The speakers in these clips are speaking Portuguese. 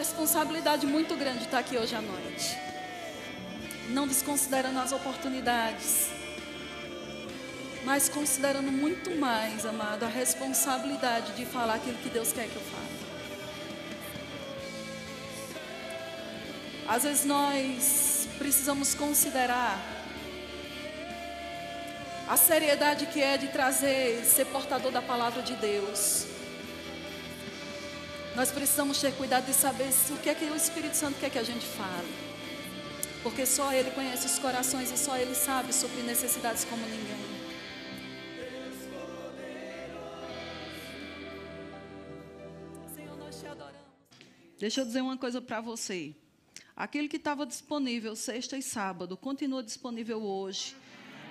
responsabilidade muito grande estar aqui hoje à noite. Não desconsiderando as oportunidades, mas considerando muito mais, amado, a responsabilidade de falar aquilo que Deus quer que eu fale. Às vezes nós precisamos considerar a seriedade que é de trazer, ser portador da palavra de Deus. Nós precisamos ter cuidado de saber o que é que o Espírito Santo quer que a gente fale. Porque só Ele conhece os corações e só Ele sabe sobre necessidades como ninguém. Senhor, nós te adoramos. Deixa eu dizer uma coisa para você. Aquilo que estava disponível sexta e sábado, continua disponível hoje.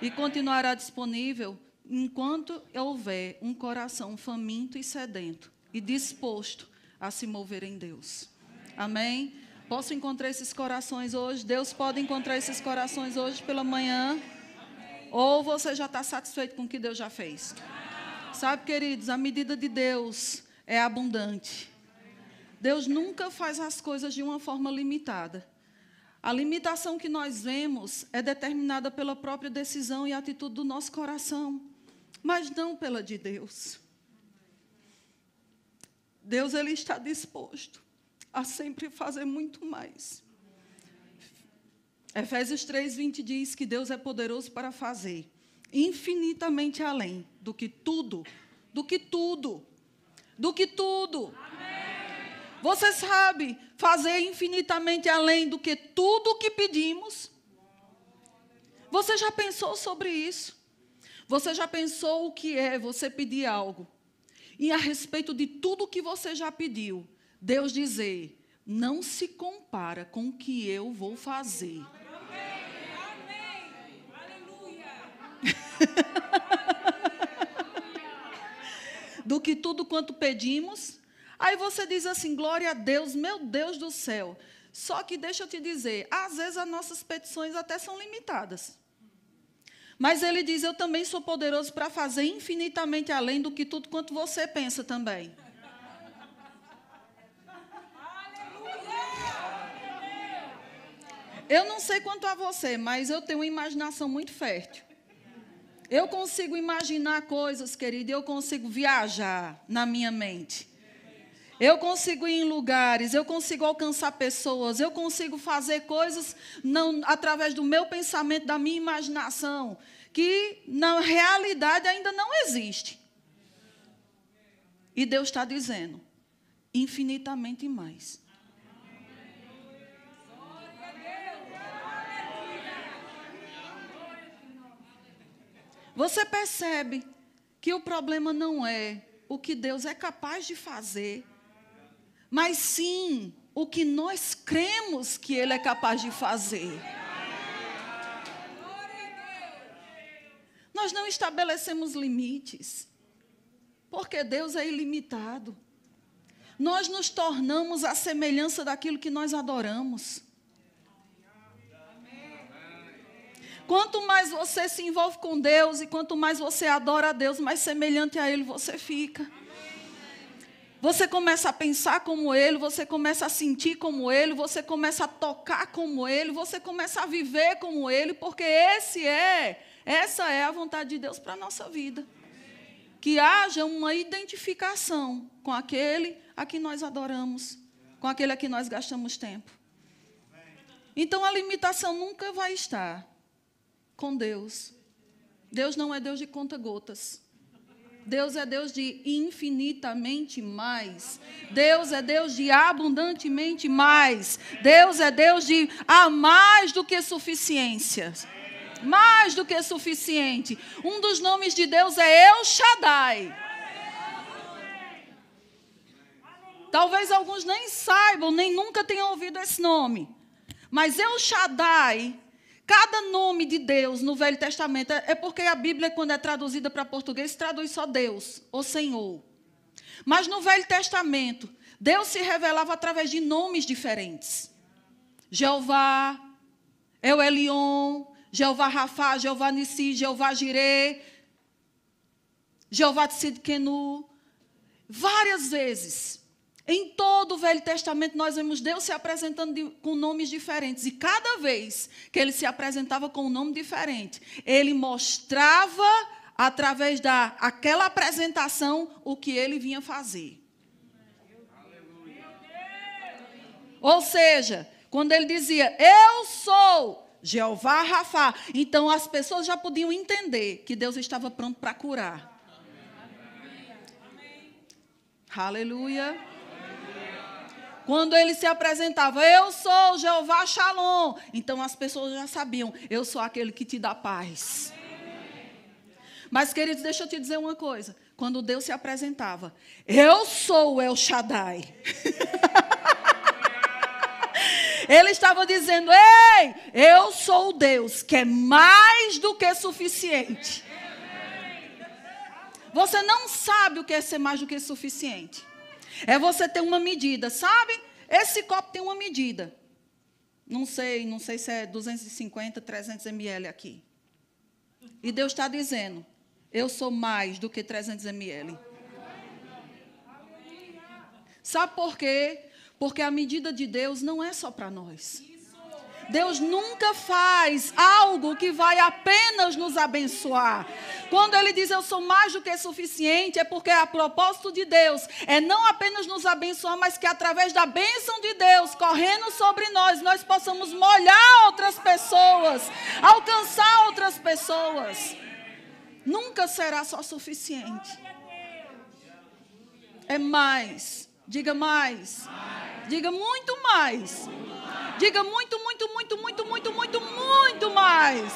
E continuará disponível enquanto houver um coração faminto e sedento e disposto a se mover em Deus. Amém? Posso encontrar esses corações hoje? Deus pode encontrar esses corações hoje pela manhã? Ou você já está satisfeito com o que Deus já fez? Sabe, queridos, a medida de Deus é abundante. Deus nunca faz as coisas de uma forma limitada. A limitação que nós vemos é determinada pela própria decisão e atitude do nosso coração, mas não pela de Deus. Deus, Ele está disposto a sempre fazer muito mais. Efésios 3:20 diz que Deus é poderoso para fazer infinitamente além do que tudo. Você sabe fazer infinitamente além do que tudo o que pedimos? Você já pensou sobre isso? Você já pensou o que é você pedir algo? E a respeito de tudo que você já pediu, Deus dizer, não se compara com o que eu vou fazer. Amém. Aleluia. Do que tudo quanto pedimos. Aí você diz assim, glória a Deus, meu Deus do céu. Só que deixa eu te dizer, às vezes as nossas petições até são limitadas. Mas Ele diz, eu também sou poderoso para fazer infinitamente além do que tudo quanto você pensa também. Eu não sei quanto a você, mas eu tenho uma imaginação muito fértil. Eu consigo imaginar coisas, querido, eu consigo viajar na minha mente. Eu consigo ir em lugares, eu consigo alcançar pessoas, eu consigo fazer coisas através do meu pensamento, da minha imaginação, que na realidade ainda não existe. E Deus está dizendo, infinitamente mais. Você percebe que o problema não é o que Deus é capaz de fazer, mas sim o que nós cremos que Ele é capaz de fazer. Nós não estabelecemos limites, porque Deus é ilimitado. Nós nos tornamos a semelhança daquilo que nós adoramos. Quanto mais você se envolve com Deus e quanto mais você adora a Deus, mais semelhante a Ele você fica. Você começa a pensar como Ele, você começa a sentir como Ele, você começa a tocar como Ele, você começa a viver como Ele, porque essa é a vontade de Deus para a nossa vida. Que haja uma identificação com aquele a que nós adoramos, com aquele a que nós gastamos tempo. Então a limitação nunca vai estar com Deus. Deus não é Deus de conta-gotas. Deus é Deus de infinitamente mais. Deus é Deus de abundantemente mais. Deus é Deus de mais do que suficiência. Mais do que suficiente. Um dos nomes de Deus é El Shaddai. Talvez alguns nem saibam, nem nunca tenham ouvido esse nome. Mas El Shaddai, cada nome de Deus no Velho Testamento, é porque a Bíblia, quando é traduzida para português, traduz só Deus, ou Senhor. Mas no Velho Testamento, Deus se revelava através de nomes diferentes. Jeová, El Elyon, Jeová Rafá, Jeová Nissi, Jeová Jireh, Jeová Tsidkenu. Várias vezes, Em todo o Velho Testamento, nós vemos Deus se apresentando com nomes diferentes. E cada vez que ele se apresentava com um nome diferente, ele mostrava, através daquela apresentação, o que ele vinha fazer. Ou seja, quando ele dizia, eu sou Jeová Rafá, então as pessoas já podiam entender que Deus estava pronto para curar. Aleluia. Quando ele se apresentava, eu sou Jeová Shalom, então as pessoas já sabiam, eu sou aquele que te dá paz. Mas, queridos, deixa eu te dizer uma coisa. Quando Deus se apresentava, eu sou o El Shaddai. Ele estava dizendo, ei, eu sou o Deus que é mais do que suficiente. Você não sabe o que é ser mais do que suficiente. É você ter uma medida, sabe? Esse copo tem uma medida. Não sei se é 250, 300 ml aqui. E Deus está dizendo, eu sou mais do que 300 ml. Sabe por quê? Porque a medida de Deus não é só para nós. Deus nunca faz algo que vai apenas nos abençoar. Quando ele diz eu sou mais do que suficiente, é porque a propósito de Deus é não apenas nos abençoar, mas que através da bênção de Deus correndo sobre nós, nós possamos molhar outras pessoas, alcançar outras pessoas. Nunca será só suficiente. É mais. Diga mais. Diga muito mais. Diga muito, muito, muito, muito, muito, muito, muito mais.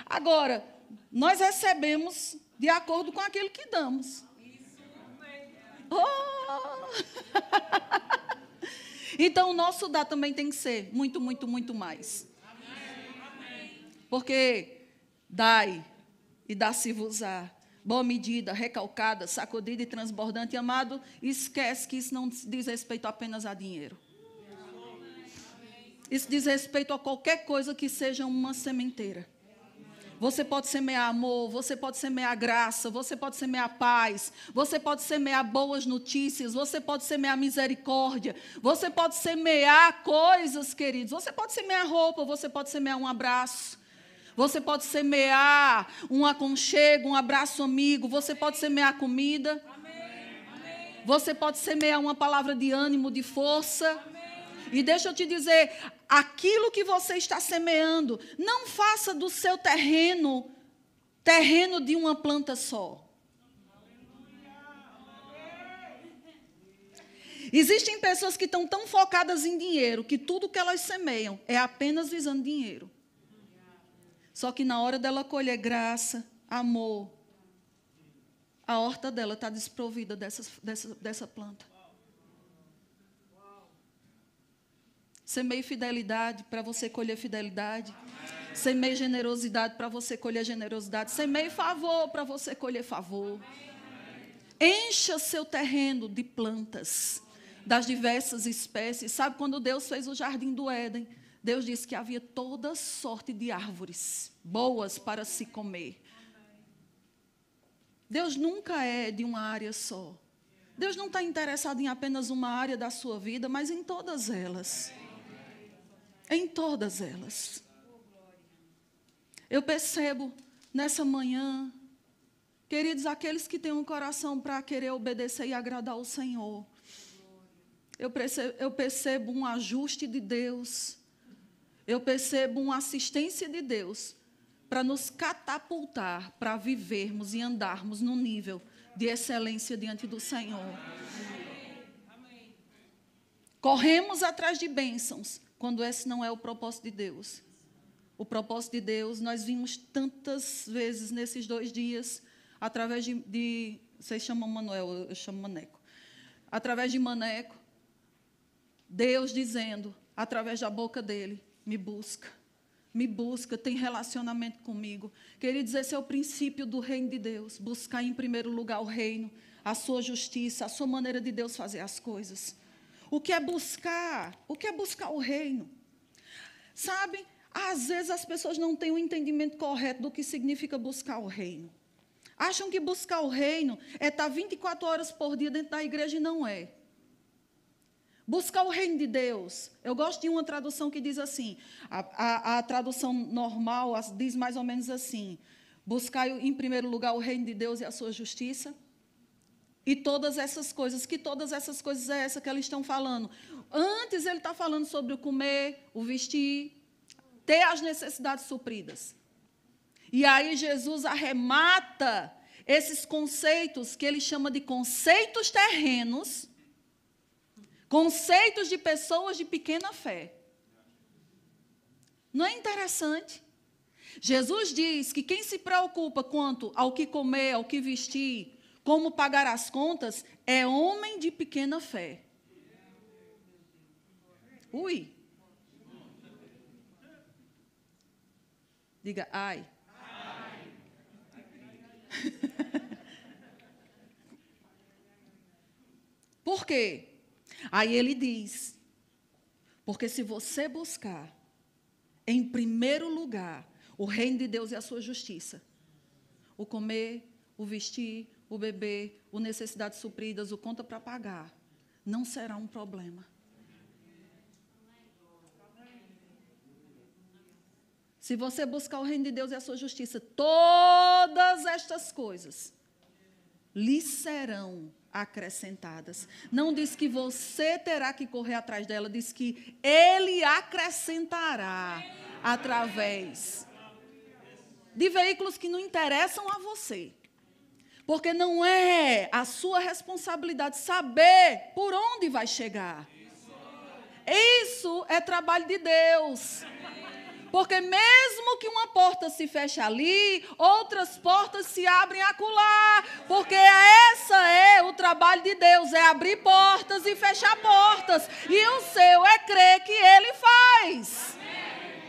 Agora, nós recebemos de acordo com aquilo que damos. Oh! Então, o nosso dar também tem que ser muito, muito, muito mais. Porque dai e dá-se-vos-á. Boa medida, recalcada, sacudida e transbordante. Amado, esquece que isso não diz respeito apenas a dinheiro. Isso diz respeito a qualquer coisa que seja uma sementeira. Você pode semear amor, você pode semear graça, você pode semear paz, você pode semear boas notícias, você pode semear misericórdia, você pode semear coisas, queridos. Você pode semear roupa, você pode semear um abraço. Você pode semear um aconchego, um abraço amigo. Você pode semear comida. Você pode semear uma palavra de ânimo, de força. E deixa eu te dizer, aquilo que você está semeando, não faça do seu terreno de uma planta só. Existem pessoas que estão tão focadas em dinheiro, que tudo que elas semeiam é apenas visando dinheiro. Só que na hora dela colher graça, amor, a horta dela está desprovida dessa planta. Semeie fidelidade para você colher fidelidade. Semeie generosidade para você colher generosidade. Semeie favor para você colher favor. Encha seu terreno de plantas das diversas espécies. Sabe quando Deus fez o jardim do Éden? Deus disse que havia toda sorte de árvores boas para se comer. Deus nunca é de uma área só. Deus não está interessado em apenas uma área da sua vida, mas em todas elas. Em todas elas. Eu percebo nessa manhã, queridos, aqueles que têm um coração para querer obedecer e agradar ao Senhor. Eu percebo um ajuste de Deus. Eu percebo uma assistência de Deus para nos catapultar, para vivermos e andarmos num nível de excelência diante do Senhor. Corremos atrás de bênçãos, quando esse não é o propósito de Deus. O propósito de Deus, nós vimos tantas vezes nesses 2 dias, através de vocês chamam Manuel, eu chamo Maneco. Através de Maneco, Deus dizendo, através da boca dele, me busca, tem relacionamento comigo. Queridos, esse é o princípio do reino de Deus. Buscar em primeiro lugar o reino, a sua justiça, a sua maneira de Deus fazer as coisas. O que é buscar? O que é buscar o reino? Sabe, Às vezes as pessoas não têm o entendimento correto do que significa buscar o reino. Acham que buscar o reino é estar 24 horas por dia dentro da igreja e não é. Buscar o reino de Deus. Eu gosto de uma tradução que diz assim, a tradução normal diz mais ou menos assim, buscar em primeiro lugar o reino de Deus e a sua justiça. E todas essas coisas, que todas essas coisas é essa que eles estão falando. Antes ele está falando sobre o comer, o vestir, ter as necessidades supridas. E aí Jesus arremata esses conceitos que ele chama de conceitos terrenos, conceitos de pessoas de pequena fé. Não é interessante? Jesus diz que quem se preocupa quanto ao que comer, ao que vestir, como pagar as contas, é homem de pequena fé. Ui. Diga, ai. Por quê? Aí ele diz, porque se você buscar, em primeiro lugar, o reino de Deus e a sua justiça, o comer, o vestir, o beber, o necessidades supridas, o conta para pagar, não será um problema. Se você buscar o reino de Deus e a sua justiça, todas estas coisas lhe serão acrescentadas. Não diz que você terá que correr atrás dela, diz que Ele acrescentará através de veículos que não interessam a você. Porque não é a sua responsabilidade saber por onde vai chegar. Isso é trabalho de Deus. Porque mesmo que uma porta se feche ali, outras portas se abrem acolá. Porque essa é o trabalho de Deus, é abrir portas e fechar portas. E o seu é crer que Ele faz.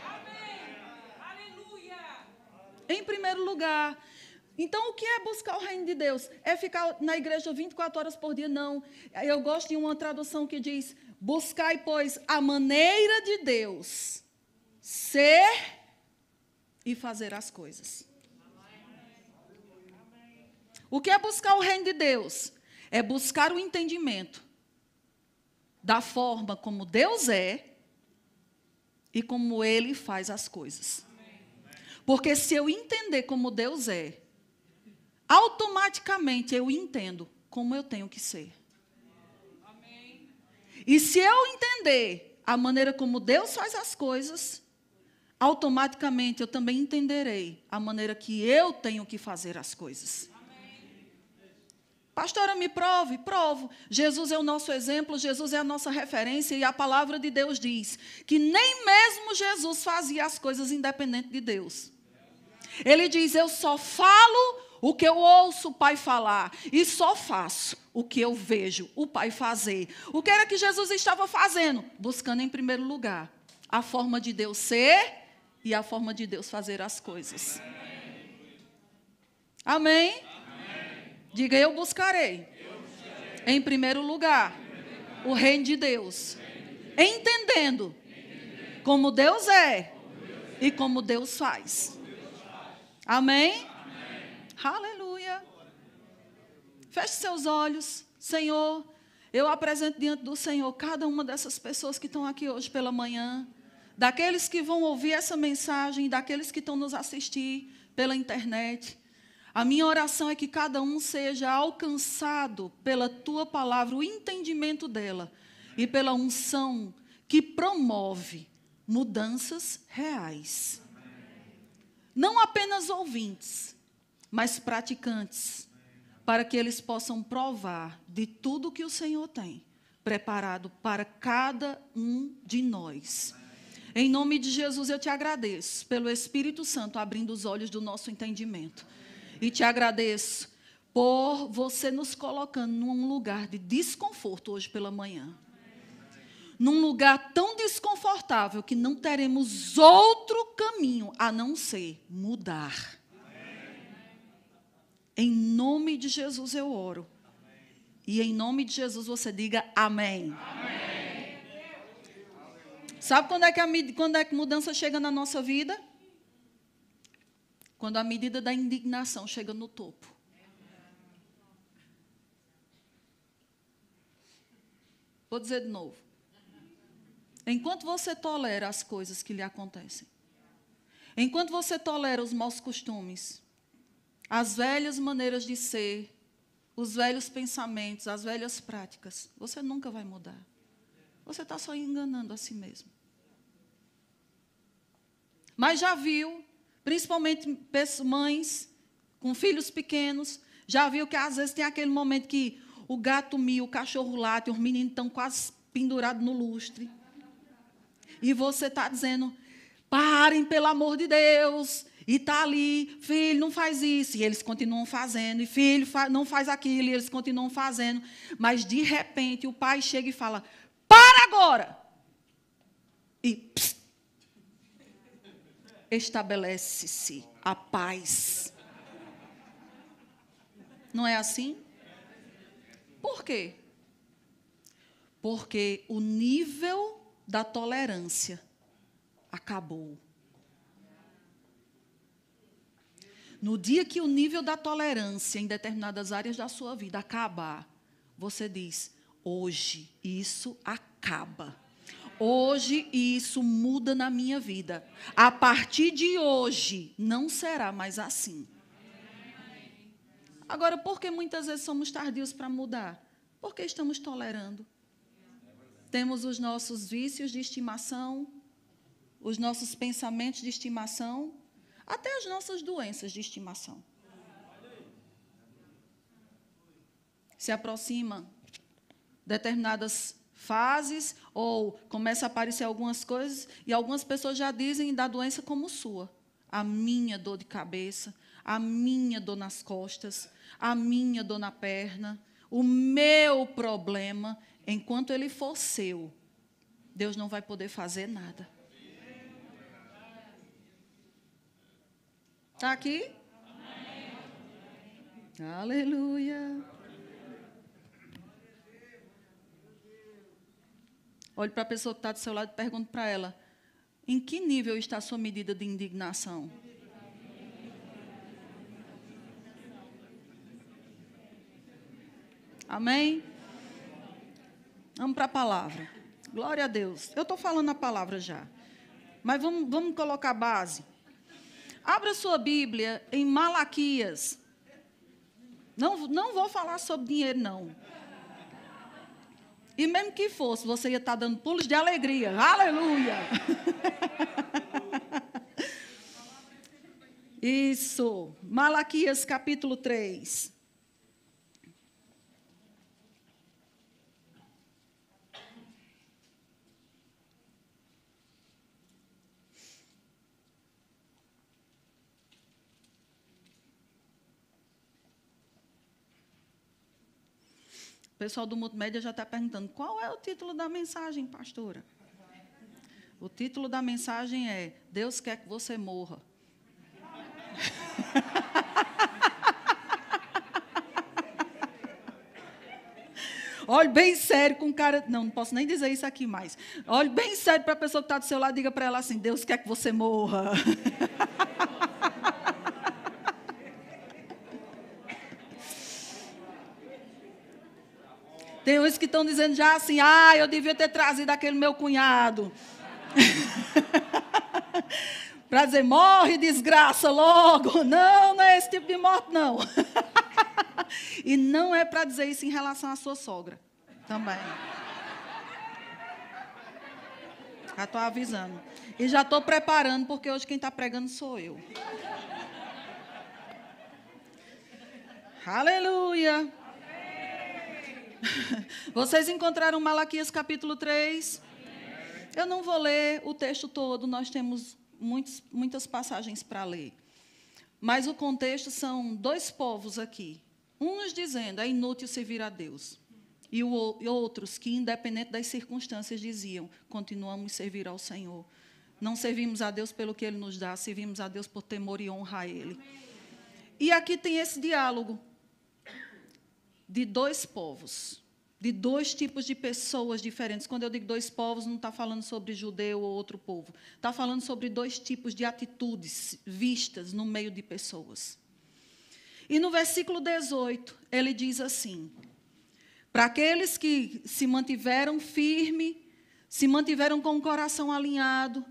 Amém. Aleluia. Em primeiro lugar. Então, o que é buscar o reino de Deus? É ficar na igreja 24 horas por dia? Não. Eu gosto de uma tradução que diz, buscai, pois, a maneira de Deus ser e fazer as coisas. O que é buscar o reino de Deus? É buscar o entendimento da forma como Deus é e como Ele faz as coisas. Porque se eu entender como Deus é, automaticamente eu entendo como eu tenho que ser. E se eu entender a maneira como Deus faz as coisas, automaticamente eu também entenderei a maneira que eu tenho que fazer as coisas. Pastora, me prove? Provo. Jesus é o nosso exemplo, Jesus é a nossa referência e a palavra de Deus diz que nem mesmo Jesus fazia as coisas independente de Deus. Ele diz, eu só falo o que eu ouço o Pai falar e só faço o que eu vejo o Pai fazer. O que era que Jesus estava fazendo? Buscando em primeiro lugar a forma de Deus ser e a forma de Deus fazer as coisas. Amém? Amém. Diga, eu buscarei. Em primeiro lugar, o reino de Deus. Entendendo como Deus é e como Deus faz. Amém? Aleluia. Feche seus olhos. Senhor, eu apresento diante do Senhor cada uma dessas pessoas que estão aqui hoje pela manhã, daqueles que vão ouvir essa mensagem, daqueles que estão nos assistir pela internet. A minha oração é que cada um seja alcançado pela Tua palavra, o entendimento dela, e pela unção que promove mudanças reais. Não apenas ouvintes, mas praticantes, para que eles possam provar de tudo que o Senhor tem preparado para cada um de nós. Em nome de Jesus, eu te agradeço pelo Espírito Santo abrindo os olhos do nosso entendimento. E te agradeço por você nos colocando num lugar de desconforto hoje pela manhã. Num lugar tão desconfortável que não teremos outro caminho a não ser mudar. Em nome de Jesus eu oro. E em nome de Jesus você diga amém. Amém. Sabe quando é que mudança chega na nossa vida? Quando a medida da indignação chega no topo. Vou dizer de novo. Enquanto você tolera as coisas que lhe acontecem, enquanto você tolera os maus costumes, as velhas maneiras de ser, os velhos pensamentos, as velhas práticas, você nunca vai mudar. Você está só enganando a si mesmo. Mas já viu, principalmente mães com filhos pequenos, já viu que às vezes tem aquele momento que o gato mia, o cachorro late, os meninos estão quase pendurados no lustre. E você está dizendo, parem, pelo amor de Deus. E está ali, filho, não faz isso. E eles continuam fazendo. E filho, não faz aquilo. E eles continuam fazendo. Mas, de repente, o pai chega e fala, para agora! E pss, estabelece-se a paz. Não é assim? Por quê? Porque o nível da tolerância acabou. No dia que o nível da tolerância em determinadas áreas da sua vida acabar, você diz, hoje isso acaba. Hoje isso muda na minha vida. A partir de hoje não será mais assim. Agora, por que muitas vezes somos tardios para mudar? Porque estamos tolerando. Temos os nossos vícios de estimação, os nossos pensamentos de estimação, até as nossas doenças de estimação. Se aproxima determinadas fases ou começa a aparecer algumas coisas e algumas pessoas já dizem da doença como sua. A minha dor de cabeça, a minha dor nas costas, a minha dor na perna, o meu problema, enquanto ele for seu, Deus não vai poder fazer nada. Está aqui? Amém. Aleluia. Olhe para a pessoa que está do seu lado e pergunte para ela, em que nível está a sua medida de indignação? Amém? Vamos para a palavra. Glória a Deus. Eu estou falando a palavra já. Mas vamos colocar a base. Abra sua Bíblia em Malaquias. Não vou falar sobre dinheiro, não. E mesmo que fosse, você ia estar dando pulos de alegria. Aleluia! Isso. Malaquias capítulo 3. O pessoal do Multimédia já está perguntando, qual é o título da mensagem, pastora? O título da mensagem é, Deus quer que você morra. Olhe bem sério com o cara... Não posso nem dizer isso aqui mais. Olhe bem sério para a pessoa que está do seu lado e diga para ela assim, Deus quer que você morra. Tem uns que estão dizendo já assim, eu devia ter trazido aquele meu cunhado. Para dizer, morre, desgraça, logo. Não é esse tipo de morte, não. E não é para dizer isso em relação à sua sogra. Também. Já estou avisando. E já estou preparando, porque hoje quem está pregando sou eu. Aleluia. Vocês encontraram Malaquias capítulo 3? Eu não vou ler o texto todo, nós temos muitas passagens para ler. Mas o contexto são dois povos aqui. Uns dizendo, é inútil servir a Deus. E outros que, independente das circunstâncias, diziam, continuamos a servir ao Senhor. Não servimos a Deus pelo que Ele nos dá, servimos a Deus por temor e honra a Ele. E aqui tem esse diálogo de dois povos, de dois tipos de pessoas diferentes. Quando eu digo dois povos, não está falando sobre judeu ou outro povo. Está falando sobre dois tipos de atitudes vistas no meio de pessoas. E no versículo 18, ele diz assim: para aqueles que se mantiveram firmes, se mantiveram com o coração alinhado,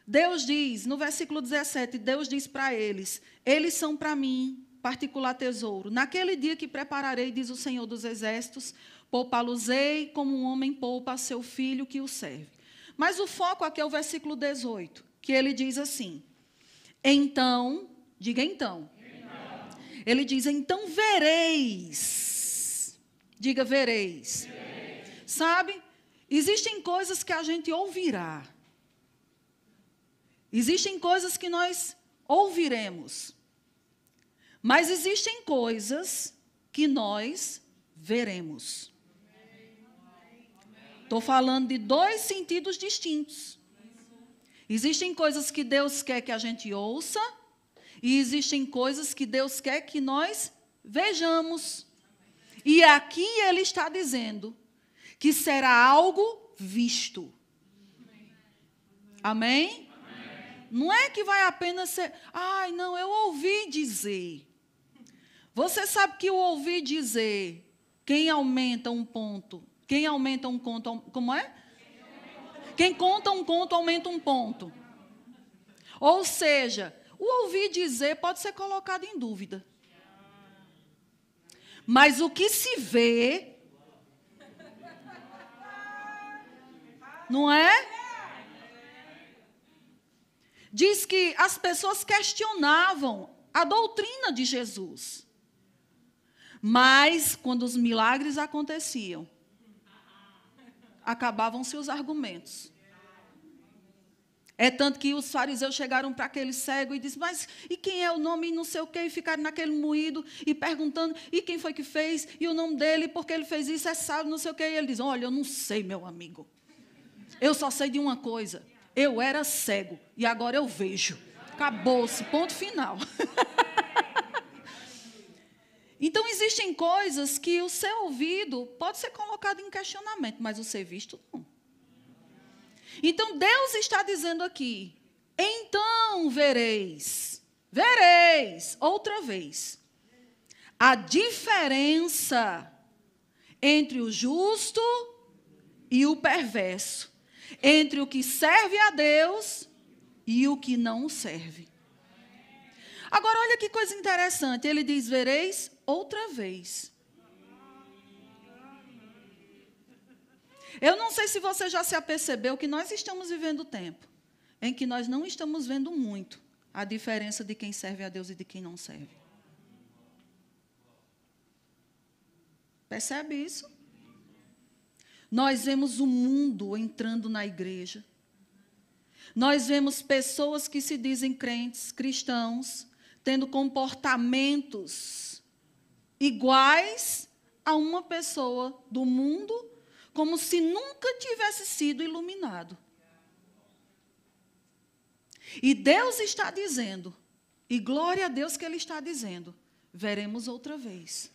Deus diz, no versículo 17, Deus diz para eles: eles são para mim particular tesouro. Naquele dia que prepararei, diz o Senhor dos Exércitos, poupá-los-ei como um homem poupa a seu filho que o serve. Mas o foco aqui é o versículo 18, que ele diz assim: então, diga então. Ele diz: então vereis. Diga, vereis. Sabe, existem coisas que a gente ouvirá. Existem coisas que nós ouviremos. Mas existem coisas que nós veremos. Estou falando de dois sentidos distintos. Existem coisas que Deus quer que a gente ouça, e existem coisas que Deus quer que nós vejamos. E aqui ele está dizendo que será algo visto. Amém? Não é que vai apenas ser, ai, não, eu ouvi dizer. Você sabe que o ouvir dizer, quem aumenta um ponto, quem aumenta um conto, como é? Quem conta um conto aumenta um ponto. Ou seja, o ouvir dizer pode ser colocado em dúvida. Mas o que se vê, não é? Diz que as pessoas questionavam a doutrina de Jesus. Mas, quando os milagres aconteciam, acabavam-se os argumentos. É tanto que os fariseus chegaram para aquele cego e disseram: mas e quem é o nome e não sei o quê? E ficaram naquele moído e perguntando: e quem foi que fez? E o nome dele, porque ele fez isso, é sábio, não sei o quê. E ele diz: olha, eu não sei, meu amigo. Eu só sei de uma coisa. Eu era cego e agora eu vejo. Acabou-se, ponto final. Então, existem coisas que o seu ouvido pode ser colocado em questionamento, mas o ser visto não. Então, Deus está dizendo aqui: então vereis, outra vez, a diferença entre o justo e o perverso, entre o que serve a Deus e o que não o serve. Agora, olha que coisa interessante. Ele diz: vereis outra vez. Eu não sei se você já se apercebeu que nós estamos vivendo tempo em que nós não estamos vendo muito a diferença de quem serve a Deus e de quem não serve. Percebe isso? Nós vemos o mundo entrando na igreja. Nós vemos pessoas que se dizem crentes, cristãos, tendo comportamentos iguais a uma pessoa do mundo, como se nunca tivesse sido iluminado. E Deus está dizendo, e glória a Deus que Ele está dizendo: veremos outra vez.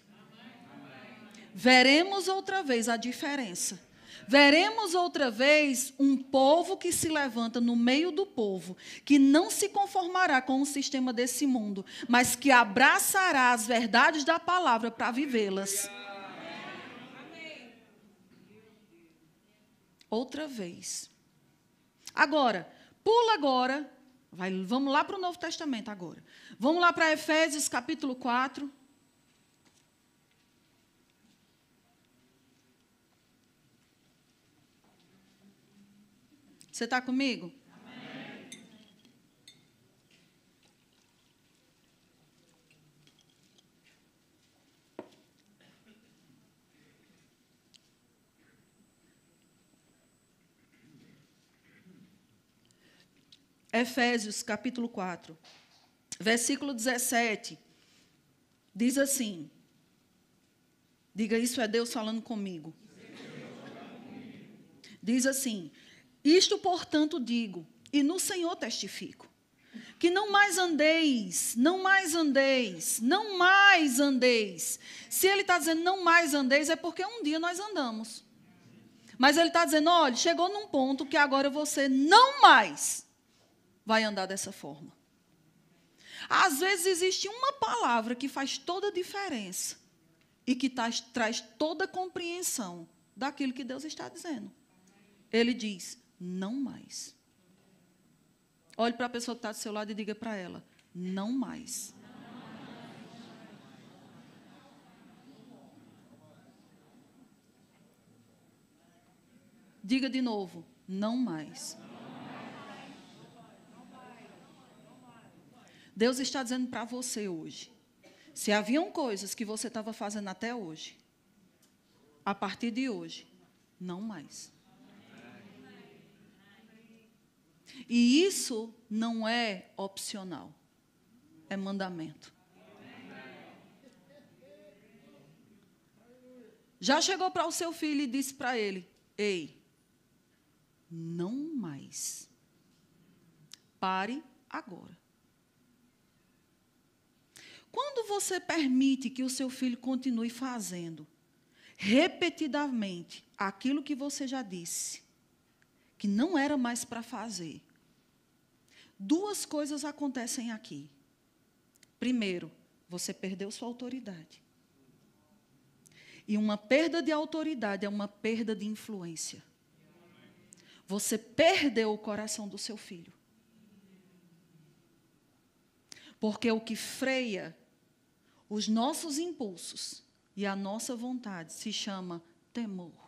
Veremos outra vez a diferença. Veremos outra vez um povo que se levanta no meio do povo, que não se conformará com o sistema desse mundo, mas que abraçará as verdades da palavra para vivê-las. Outra vez. Agora, pula agora. Vamos lá para o Novo Testamento agora. Vamos lá para Efésios capítulo 4. Você está comigo? Amém. Efésios, capítulo 4, versículo 17, diz assim, diga: isso é Deus falando comigo. Diz assim: isto, portanto, digo, e no Senhor testifico, que não mais andeis, não mais andeis, não mais andeis. Se ele está dizendo não mais andeis, é porque um dia nós andamos. Mas ele está dizendo, olha, chegou num ponto que agora você não mais vai andar dessa forma. Às vezes existe uma palavra que faz toda a diferença e que traz toda a compreensão daquilo que Deus está dizendo. Ele diz, não mais. Olhe para a pessoa que está do seu lado e diga para ela, não mais. Diga de novo, não mais. Deus está dizendo para você hoje, se haviam coisas que você estava fazendo até hoje, a partir de hoje, não mais. E isso não é opcional, é mandamento. Já chegou para o seu filho e disse para ele, ei, não mais. Pare agora. Quando você permite que o seu filho continue fazendo repetidamente aquilo que você já disse, que não era mais para fazer, duas coisas acontecem aqui. Primeiro, você perdeu sua autoridade. E uma perda de autoridade é uma perda de influência. Você perdeu o coração do seu filho. Porque o que freia os nossos impulsos e a nossa vontade se chama temor.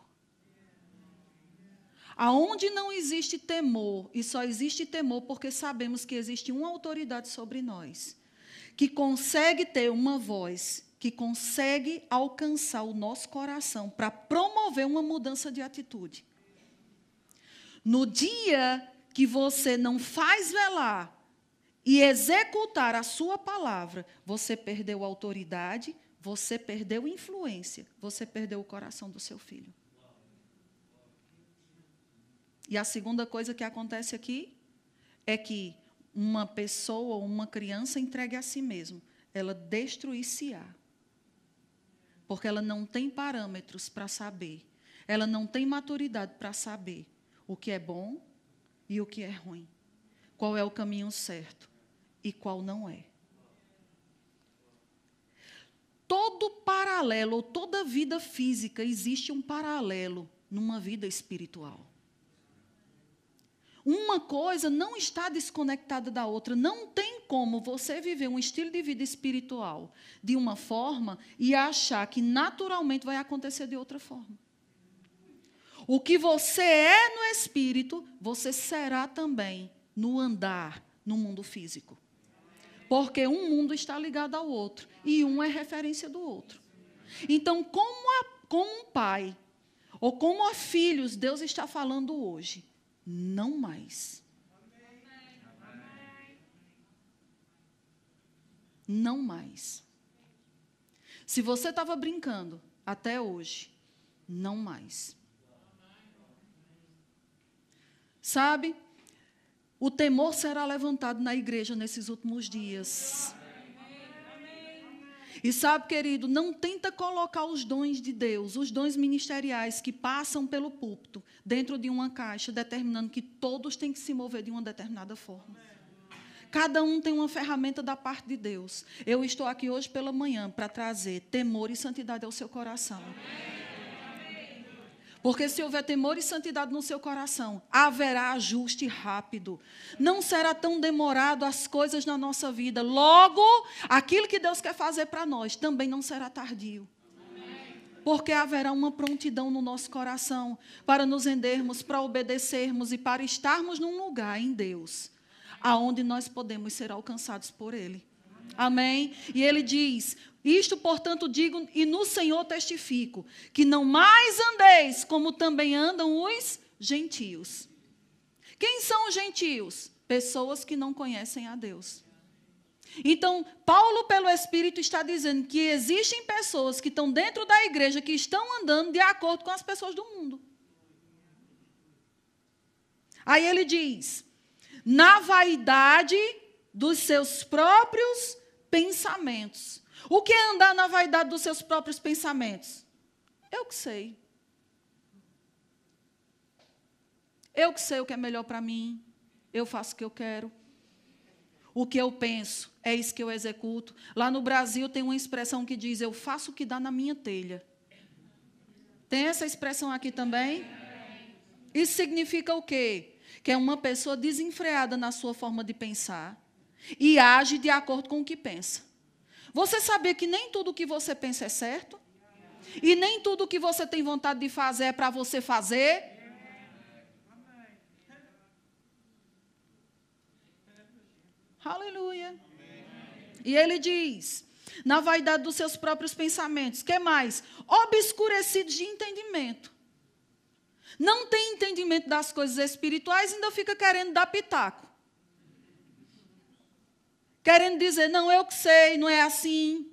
Aonde não existe temor, e só existe temor porque sabemos que existe uma autoridade sobre nós, que consegue ter uma voz, que consegue alcançar o nosso coração para promover uma mudança de atitude. No dia que você não faz velar e executar a sua palavra, você perdeu a autoridade, você perdeu influência, você perdeu o coração do seu filho. E a segunda coisa que acontece aqui é que uma pessoa ou uma criança entregue a si mesma, ela destruir-se-á. Porque ela não tem parâmetros para saber, ela não tem maturidade para saber o que é bom e o que é ruim, qual é o caminho certo e qual não é. Todo paralelo, ou toda vida física, existe um paralelo numa vida espiritual. Uma coisa não está desconectada da outra. Não tem como você viver um estilo de vida espiritual de uma forma e achar que naturalmente vai acontecer de outra forma. O que você é no espírito, você será também no andar, no mundo físico. Porque um mundo está ligado ao outro e um é referência do outro. Então, como um pai ou como a filhos, Deus está falando hoje, não mais. Não mais. Se você estava brincando até hoje, não mais. Sabe? O temor será levantado na igreja nesses últimos dias. E sabe, querido, não tenta colocar os dons de Deus, os dons ministeriais que passam pelo púlpito, dentro de uma caixa, determinando que todos têm que se mover de uma determinada forma. Cada um tem uma ferramenta da parte de Deus. Eu estou aqui hoje pela manhã para trazer temor e santidade ao seu coração. Porque se houver temor e santidade no seu coração, haverá ajuste rápido. Não será tão demorado as coisas na nossa vida. Logo, aquilo que Deus quer fazer para nós também não será tardio. Porque haverá uma prontidão no nosso coração para nos rendermos, para obedecermos e para estarmos num lugar em Deus, aonde nós podemos ser alcançados por Ele. Amém? E Ele diz... Isto, portanto, digo e no Senhor testifico, que não mais andeis como também andam os gentios. Quem são os gentios? Pessoas que não conhecem a Deus. Então, Paulo, pelo Espírito, está dizendo que existem pessoas que estão dentro da igreja, que estão andando de acordo com as pessoas do mundo. Aí ele diz, na vaidade dos seus próprios pensamentos. O que é andar na vaidade dos seus próprios pensamentos? Eu que sei. Eu que sei o que é melhor para mim. Eu faço o que eu quero. O que eu penso é isso que eu executo. Lá no Brasil tem uma expressão que diz: eu faço o que dá na minha telha. Tem essa expressão aqui também? Isso significa o quê? Que é uma pessoa desenfreada na sua forma de pensar e age de acordo com o que pensa. Você sabia que nem tudo o que você pensa é certo? E nem tudo o que você tem vontade de fazer é para você fazer? Aleluia. E ele diz, na vaidade dos seus próprios pensamentos, que mais? Obscurecidos de entendimento. Não tem entendimento das coisas espirituais, ainda fica querendo dar pitaco. Querendo dizer, não, eu que sei, não é assim.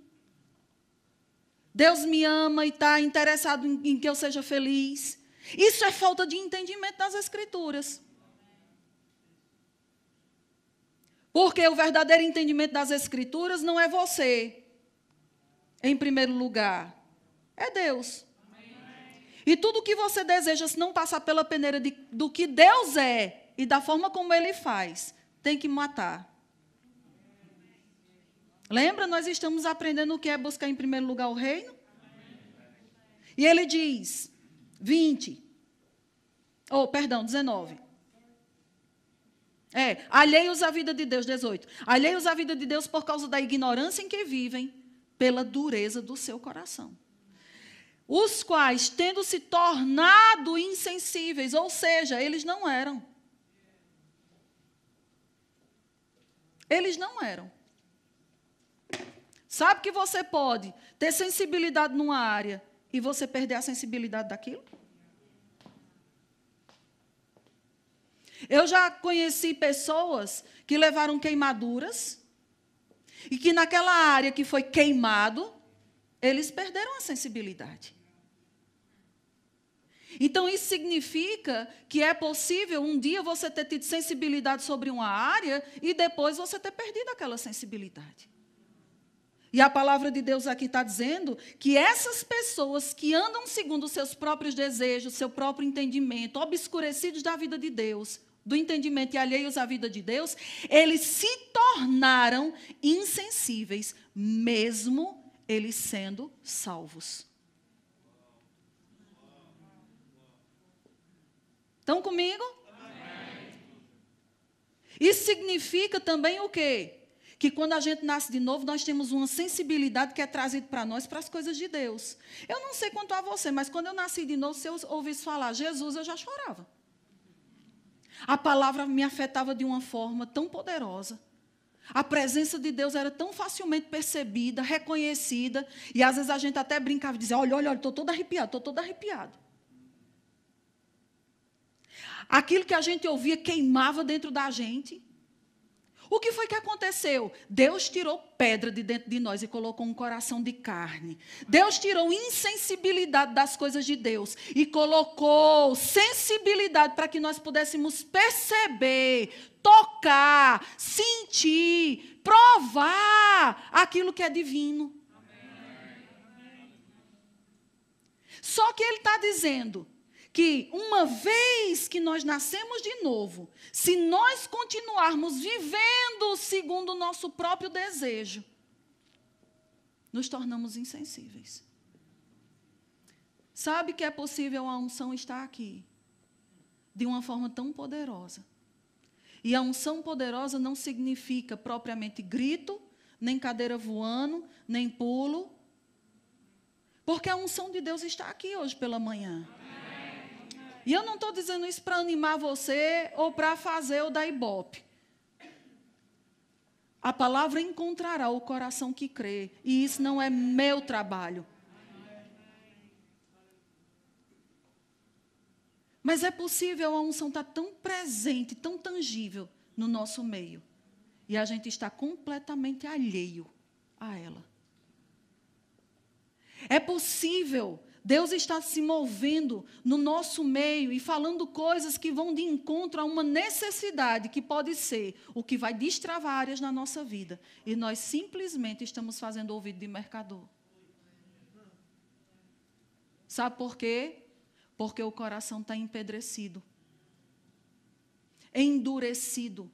Deus me ama e está interessado em que eu seja feliz. Isso é falta de entendimento das Escrituras. Porque o verdadeiro entendimento das Escrituras não é você, em primeiro lugar. É Deus. E tudo que você deseja, se não passar pela peneira do que Deus é e da forma como Ele faz, tem que matar. Lembra? Nós estamos aprendendo o que é buscar em primeiro lugar o reino? E ele diz, 19. Alheios à vida de Deus, 18. Alheios à vida de Deus por causa da ignorância em que vivem, pela dureza do seu coração. Os quais, tendo se tornado insensíveis, ou seja, eles não eram. Eles não eram. Sabe que você pode ter sensibilidade numa área e você perder a sensibilidade daquilo? Eu já conheci pessoas que levaram queimaduras e que naquela área que foi queimado, eles perderam a sensibilidade. Então, isso significa que é possível um dia você ter tido sensibilidade sobre uma área e depois você ter perdido aquela sensibilidade. E a palavra de Deus aqui está dizendo que essas pessoas que andam segundo os seus próprios desejos, seu próprio entendimento, obscurecidos da vida de Deus, do entendimento e alheios à vida de Deus, eles se tornaram insensíveis, mesmo eles sendo salvos. Estão comigo? Amém. Isso significa também o quê? Que quando a gente nasce de novo, nós temos uma sensibilidade que é trazida para nós, para as coisas de Deus. Eu não sei quanto a você, mas quando eu nasci de novo, se eu ouvisse falar Jesus, eu já chorava. A palavra me afetava de uma forma tão poderosa. A presença de Deus era tão facilmente percebida, reconhecida, e às vezes a gente até brincava e dizia, olha, estou todo arrepiado. Aquilo que a gente ouvia queimava dentro da gente. O que foi que aconteceu? Deus tirou pedra de dentro de nós e colocou um coração de carne. Deus tirou insensibilidade das coisas de Deus e colocou sensibilidade para que nós pudéssemos perceber, tocar, sentir, provar aquilo que é divino. Só que ele está dizendo que uma vez que nós nascemos de novo, se nós continuarmos vivendo segundo o nosso próprio desejo, nos tornamos insensíveis. Sabe que é possível a unção estar aqui, de uma forma tão poderosa. E a unção poderosa não significa propriamente grito, nem cadeira voando, nem pulo, porque a unção de Deus está aqui hoje pela manhã. E eu não estou dizendo isso para animar você ou para fazer o da ibope. A palavra encontrará o coração que crê. E isso não é meu trabalho. Mas é possível a unção estar tão presente, tão tangível no nosso meio. E a gente está completamente alheio a ela. É possível Deus está se movendo no nosso meio e falando coisas que vão de encontro a uma necessidade que pode ser o que vai destravar áreas na nossa vida. E nós simplesmente estamos fazendo ouvido de mercador. Sabe por quê? Porque o coração está empedrecido, endurecido.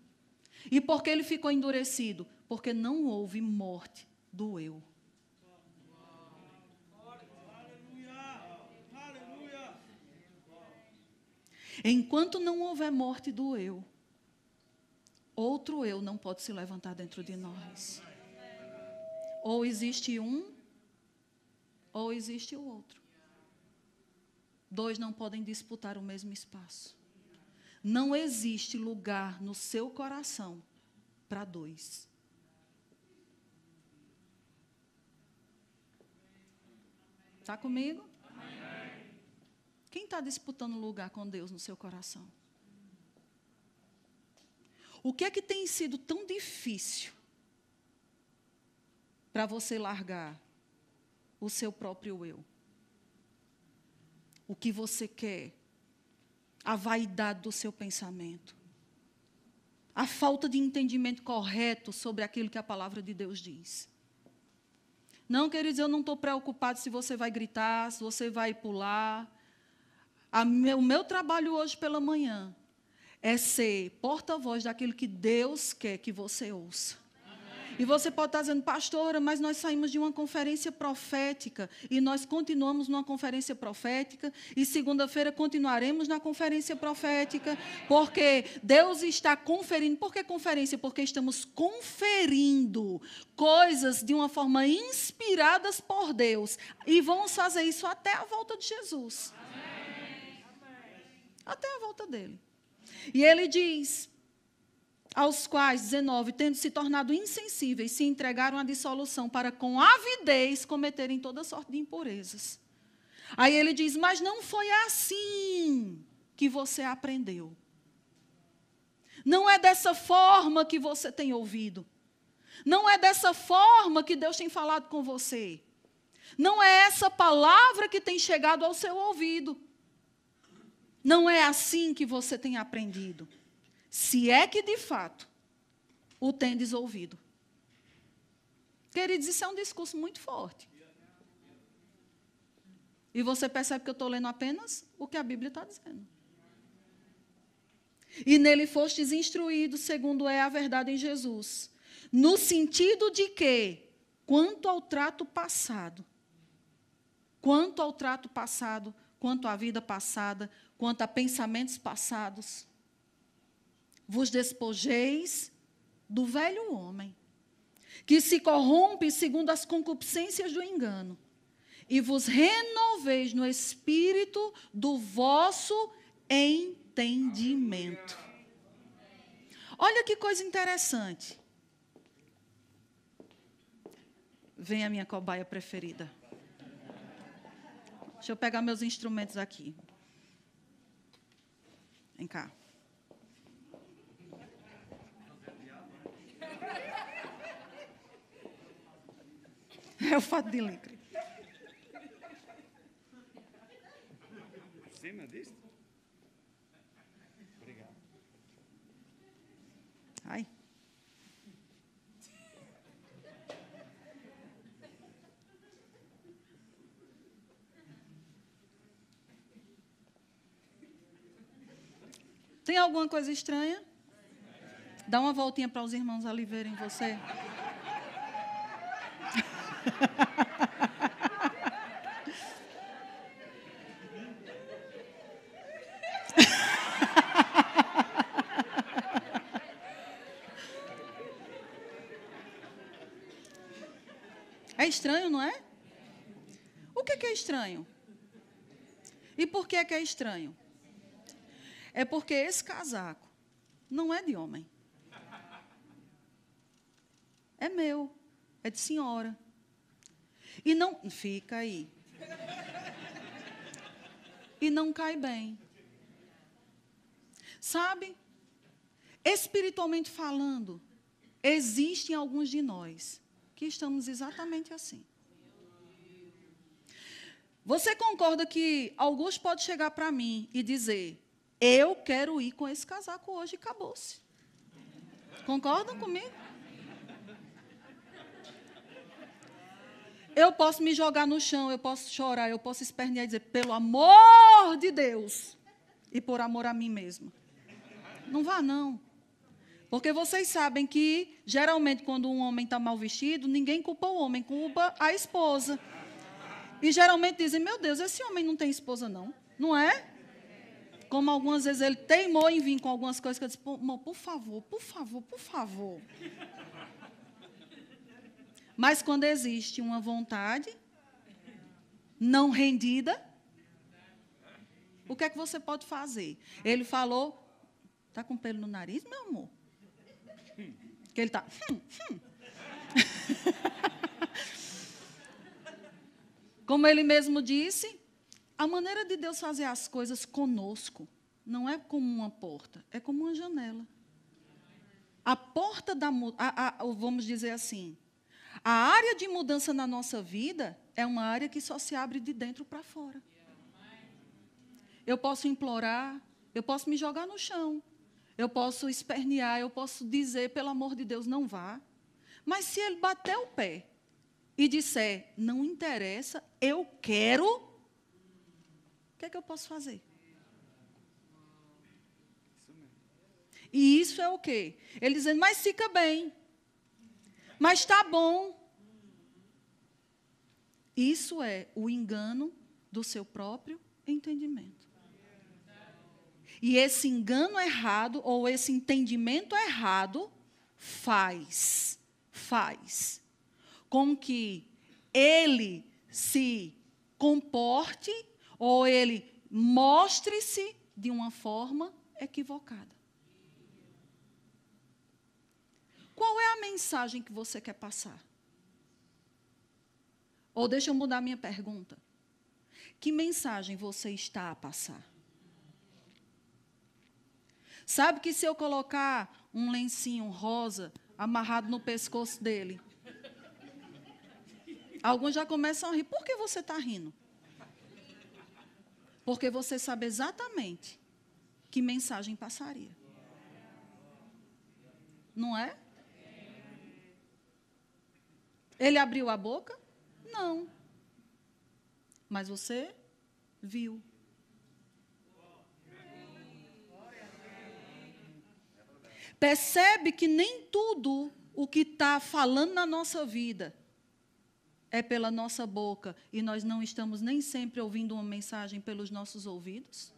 E por que ele ficou endurecido? Porque não houve morte do eu. Enquanto não houver morte do eu, outro eu não pode se levantar dentro de nós. Ou existe um, ou existe o outro. Dois não podem disputar o mesmo espaço. Não existe lugar no seu coração para dois. Está comigo? Quem está disputando lugar com Deus no seu coração? O que é que tem sido tão difícil para você largar o seu próprio eu? O que você quer? A vaidade do seu pensamento? A falta de entendimento correto sobre aquilo que a palavra de Deus diz? Não, queridos, eu não estou preocupado se você vai gritar, se você vai pular. O meu trabalho hoje pela manhã é ser porta-voz daquilo que Deus quer que você ouça. E você pode estar dizendo, pastora, mas nós saímos de uma conferência profética e nós continuamos numa conferência profética e segunda-feira continuaremos na conferência profética, porque Deus está conferindo. Por que conferência? Porque estamos conferindo coisas de uma forma inspiradas por Deus e vamos fazer isso até a volta de Jesus. Até a volta dele. E ele diz, aos quais, 19, tendo se tornado insensíveis, se entregaram à dissolução para com avidez cometerem toda sorte de impurezas. Aí ele diz, mas não foi assim que você aprendeu. Não é dessa forma que você tem ouvido. Não é dessa forma que Deus tem falado com você. Não é essa palavra que tem chegado ao seu ouvido. Não é assim que você tem aprendido. Se é que, de fato, o tendes ouvido. Queridos, isso é um discurso muito forte. E você percebe que eu estou lendo apenas o que a Bíblia está dizendo. E nele fostes instruídos, segundo é a verdade em Jesus. No sentido de que, quanto ao trato passado, quanto à vida passada, quanto a pensamentos passados, vos despojeis do velho homem, que se corrompe segundo as concupiscências do engano, e vos renoveis no espírito do vosso entendimento. Olha que coisa interessante. Vem a minha cobaia preferida. Deixa eu pegar meus instrumentos aqui. Vem cá. É o fato de licre. Cima disso? Obrigado. Ai. Tem alguma coisa estranha? Dá uma voltinha para os irmãos ali verem você. É estranho, não é? O que é estranho? E por que é estranho? É porque esse casaco não é de homem. É meu, é de senhora. E não... Fica aí. E não cai bem. Sabe? Espiritualmente falando, existem alguns de nós que estamos exatamente assim. Você concorda que Augusto pode chegar para mim e dizer, eu quero ir com esse casaco hoje e acabou-se? Concordam comigo? Eu posso me jogar no chão, eu posso chorar, eu posso espernear e dizer, pelo amor de Deus, e por amor a mim mesma. Não vá, não. Porque vocês sabem que, geralmente, quando um homem está mal vestido, ninguém culpa o homem, culpa a esposa. E, geralmente, dizem, meu Deus, esse homem não tem esposa, não. Não é? Como algumas vezes ele teimou em vir com algumas coisas que eu disse, por favor, por favor, por favor. Mas quando existe uma vontade não rendida, o que é que você pode fazer? Ele falou, está com pelo no nariz, meu amor? Que ele está... Como ele mesmo disse, a maneira de Deus fazer as coisas conosco não é como uma porta, é como uma janela. A porta da... vamos dizer assim... A área de mudança na nossa vida é uma área que só se abre de dentro para fora. Eu posso implorar, eu posso me jogar no chão, eu posso espernear, eu posso dizer, pelo amor de Deus, não vá. Mas se ele bater o pé e disser, não interessa, eu quero, o que é que eu posso fazer? E isso é o quê? Ele dizendo, mas fica bem. Mas está bom. Isso é o engano do seu próprio entendimento. E esse engano errado, ou esse entendimento errado, faz com que ele se comporte, ou ele mostre-se de uma forma equivocada. Qual é a mensagem que você quer passar? Ou deixa eu mudar minha pergunta. Que mensagem você está a passar? Sabe que se eu colocar um lencinho rosa amarrado no pescoço dele, alguns já começam a rir. Por que você está rindo? Porque você sabe exatamente que mensagem passaria. Não é? Ele abriu a boca? Não. Mas você viu. Percebe que nem tudo o que está falando na nossa vida é pela nossa boca e nós não estamos nem sempre ouvindo uma mensagem pelos nossos ouvidos?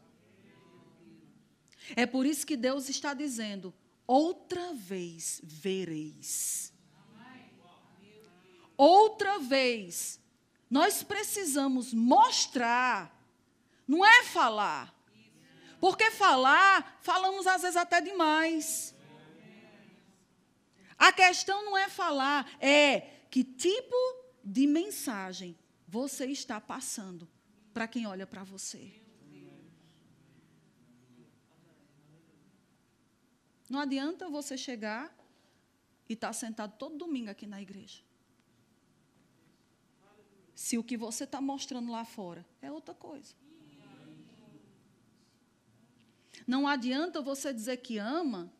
É por isso que Deus está dizendo, outra vez vereis. Outra vez, nós precisamos mostrar, não é falar. Porque falamos às vezes até demais. A questão não é falar, é que tipo de mensagem você está passando para quem olha para você. Não adianta você chegar e estar sentado todo domingo aqui na igreja. Se o que você está mostrando lá fora é outra coisa. Não adianta você dizer que ama,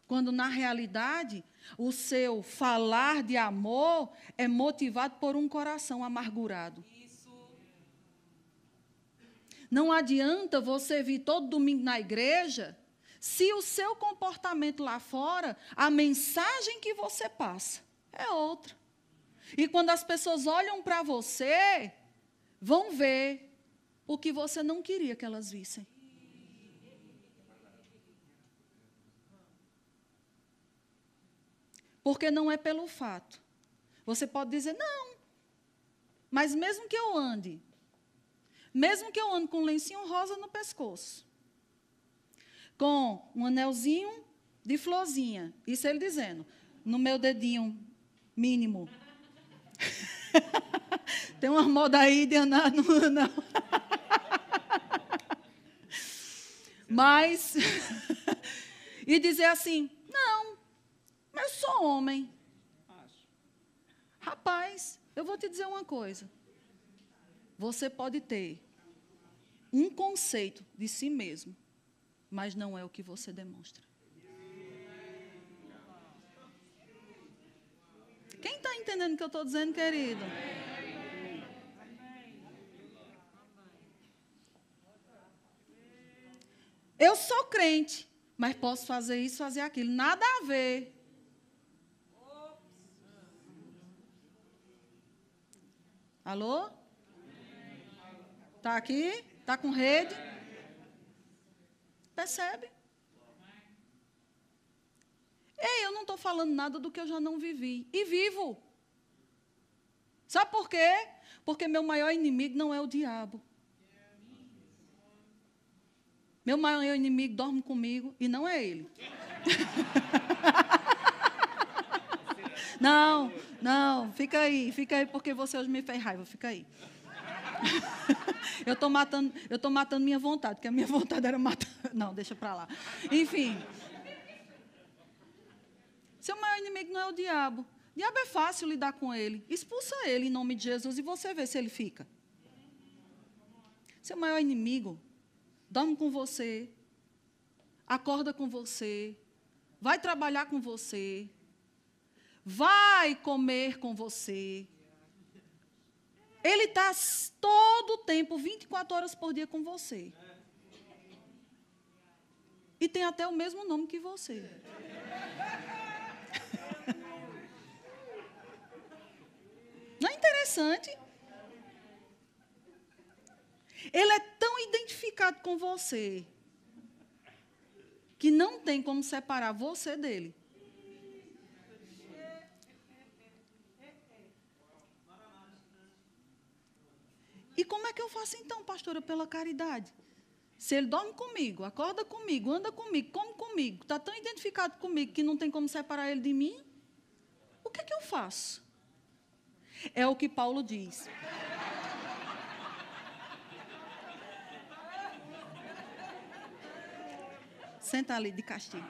quando na realidade o seu falar de amor é motivado por um coração amargurado. Não adianta você vir todo domingo na igreja, se o seu comportamento lá fora, a mensagem que você passa é outra. E quando as pessoas olham para você, vão ver o que você não queria que elas vissem. Porque não é pelo fato. Você pode dizer, não, mas mesmo que eu ande com um lencinho rosa no pescoço, com um anelzinho de florzinha, isso ele dizendo, no meu dedinho mínimo. Tem uma moda aí de andar no anel. Mas, e dizer assim, não, mas eu sou homem. Rapaz, eu vou te dizer uma coisa. Você pode ter um conceito de si mesmo, mas não é o que você demonstra. Quem está entendendo o que eu estou dizendo, querido? Eu sou crente, mas posso fazer isso, fazer aquilo. Nada a ver. Alô? Está aqui? Está com rede? Percebe? Ei, eu não estou falando nada do que eu já não vivi. E vivo. Sabe por quê? Porque meu maior inimigo não é o diabo. Meu maior inimigo dorme comigo e não é ele. Não, fica aí, porque você hoje me fez raiva, fica aí. Eu estou matando minha vontade, porque a minha vontade era matar. Não, deixa para lá. Enfim. Seu maior inimigo não é o diabo. O diabo é fácil lidar com ele. Expulsa ele em nome de Jesus e você vê se ele fica. Seu maior inimigo dorme com você, acorda com você, vai trabalhar com você, vai comer com você. Ele está todo o tempo, 24 horas por dia com você. E tem até o mesmo nome que você. Não é interessante? Ele é tão identificado com você que não tem como separar você dele. E como é que eu faço então, pastora, pela caridade? Se ele dorme comigo, acorda comigo, anda comigo, come comigo, está tão identificado comigo que não tem como separar ele de mim, o que é que eu faço? É o que Paulo diz. Senta ali de castigo.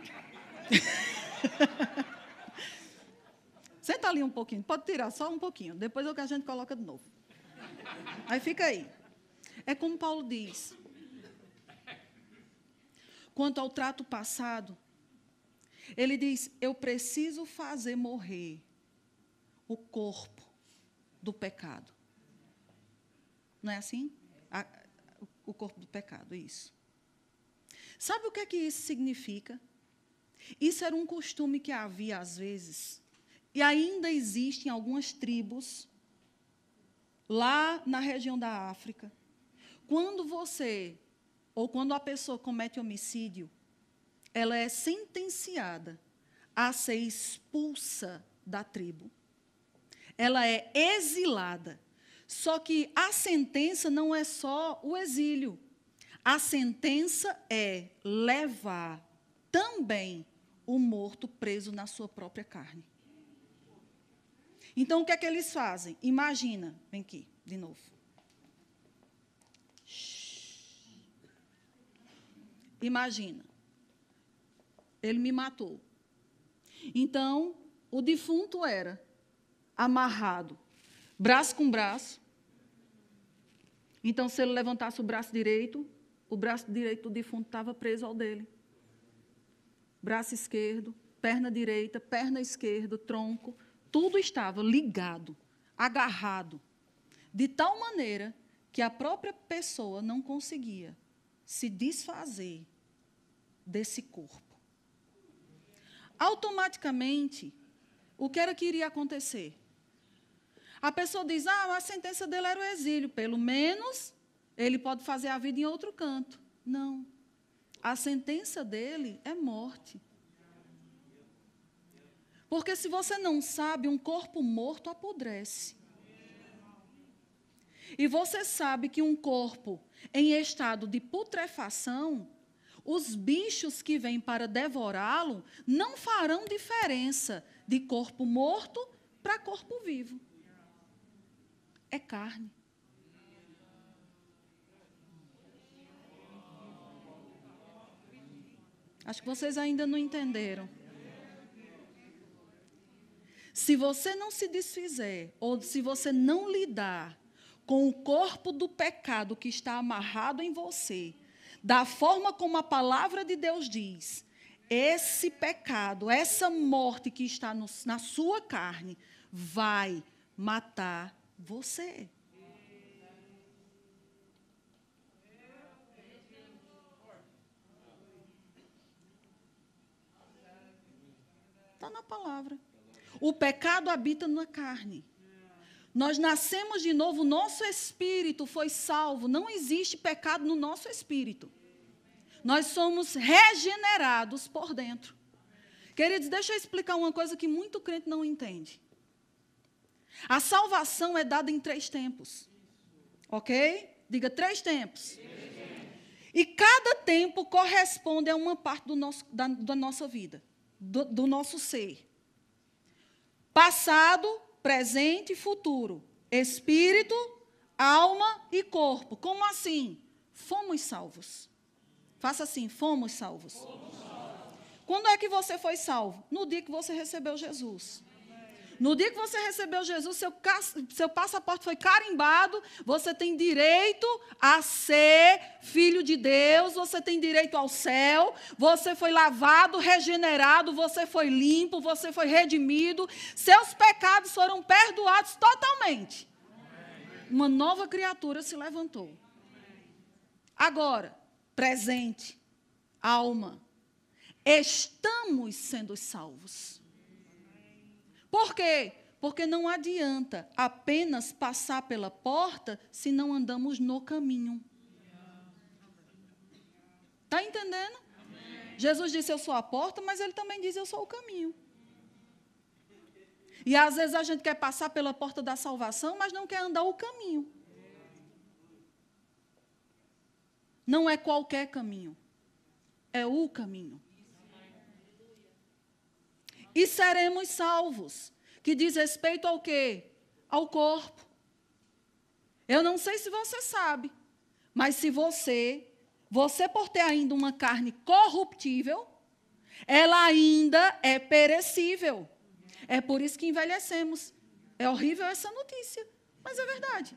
Senta ali um pouquinho. Pode tirar só um pouquinho. Depois é o que a gente coloca de novo. Aí fica aí. É como Paulo diz. Quanto ao trato passado, ele diz, eu preciso fazer morrer o corpo do pecado. Não é assim? O corpo do pecado, isso. Sabe o que é que isso significa? Isso era um costume que havia, às vezes, e ainda existe em algumas tribos, lá na região da África. Quando você, ou quando a pessoa comete homicídio, ela é sentenciada a ser expulsa da tribo. Ela é exilada. Só que a sentença não é só o exílio. A sentença é levar também o morto preso na sua própria carne. Então, o que é que eles fazem? Imagina, vem aqui, de novo. Imagina, ele me matou. Então, o defunto era amarrado, braço com braço. Então, se ele levantasse o braço direito do defunto estava preso ao dele. Braço esquerdo, perna direita, perna esquerda, tronco, tudo estava ligado, agarrado, de tal maneira que a própria pessoa não conseguia se desfazer desse corpo. Automaticamente, o que era que iria acontecer? A pessoa diz, a sentença dele era o exílio, pelo menos ele pode fazer a vida em outro canto. Não. A sentença dele é morte. Porque se você não sabe, um corpo morto apodrece. E você sabe que um corpo em estado de putrefação, os bichos que vêm para devorá-lo não farão diferença de corpo morto para corpo vivo. É carne. Acho que vocês ainda não entenderam. Se você não se desfizer, ou se você não lidar com o corpo do pecado que está amarrado em você, da forma como a palavra de Deus diz, esse pecado, essa morte que está na sua carne, vai matar você. Está na palavra. O pecado habita na carne. Nós nascemos de novo, nosso espírito foi salvo. Não existe pecado no nosso espírito. Nós somos regenerados por dentro. Queridos, deixa eu explicar uma coisa que muito crente não entende. A salvação é dada em 3 tempos. Ok? Diga 3 tempos. E cada tempo corresponde a uma parte da nossa vida, do nosso ser. Passado, presente e futuro. Espírito, alma e corpo. Como assim? Fomos salvos. Faça assim, fomos salvos. Quando é que você foi salvo? No dia que você recebeu Jesus. No dia que você recebeu Jesus, seu passaporte foi carimbado, você tem direito a ser filho de Deus, você tem direito ao céu, você foi lavado, regenerado, você foi limpo, você foi redimido, seus pecados foram perdoados totalmente. Uma nova criatura se levantou. Agora, presente, alma, estamos sendo salvos. Por quê? Porque não adianta apenas passar pela porta se não andamos no caminho. Está entendendo? Amém. Jesus disse, eu sou a porta, mas ele também diz, eu sou o caminho. E às vezes a gente quer passar pela porta da salvação, mas não quer andar o caminho. Não é qualquer caminho. É o caminho. E seremos salvos, que diz respeito ao quê? Ao corpo. Eu não sei se você sabe, mas se você por ter ainda uma carne corruptível, ela ainda é perecível. É por isso que envelhecemos. É horrível essa notícia, mas é verdade.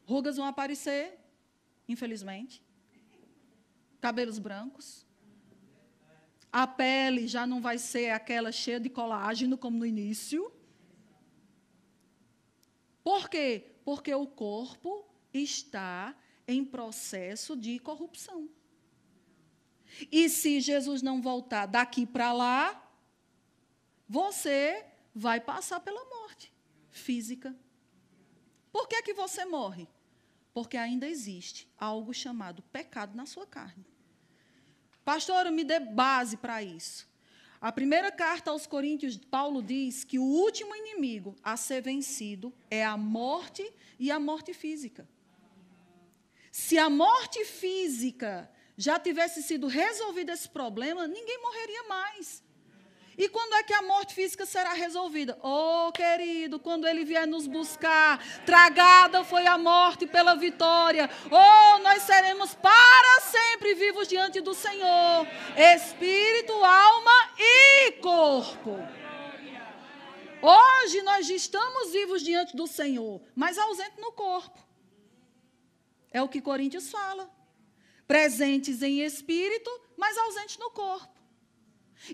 Rugas vão aparecer, infelizmente. Cabelos brancos. A pele já não vai ser aquela cheia de colágeno como no início. Por quê? Porque o corpo está em processo de corrupção. E se Jesus não voltar daqui para lá, você vai passar pela morte física. Por que que você morre? Porque ainda existe algo chamado pecado na sua carne. Pastora, me dê base para isso. A primeira carta aos Coríntios, Paulo diz que o último inimigo a ser vencido é a morte e a morte física. Se a morte física já tivesse sido resolvido esse problema, ninguém morreria mais. E quando é que a morte física será resolvida? Oh, querido, quando ele vier nos buscar, tragada foi a morte pela vitória. Oh, nós seremos para sempre vivos diante do Senhor. Espírito, alma e corpo. Hoje nós estamos vivos diante do Senhor, mas ausentes no corpo. É o que Coríntios fala. Presentes em espírito, mas ausentes no corpo.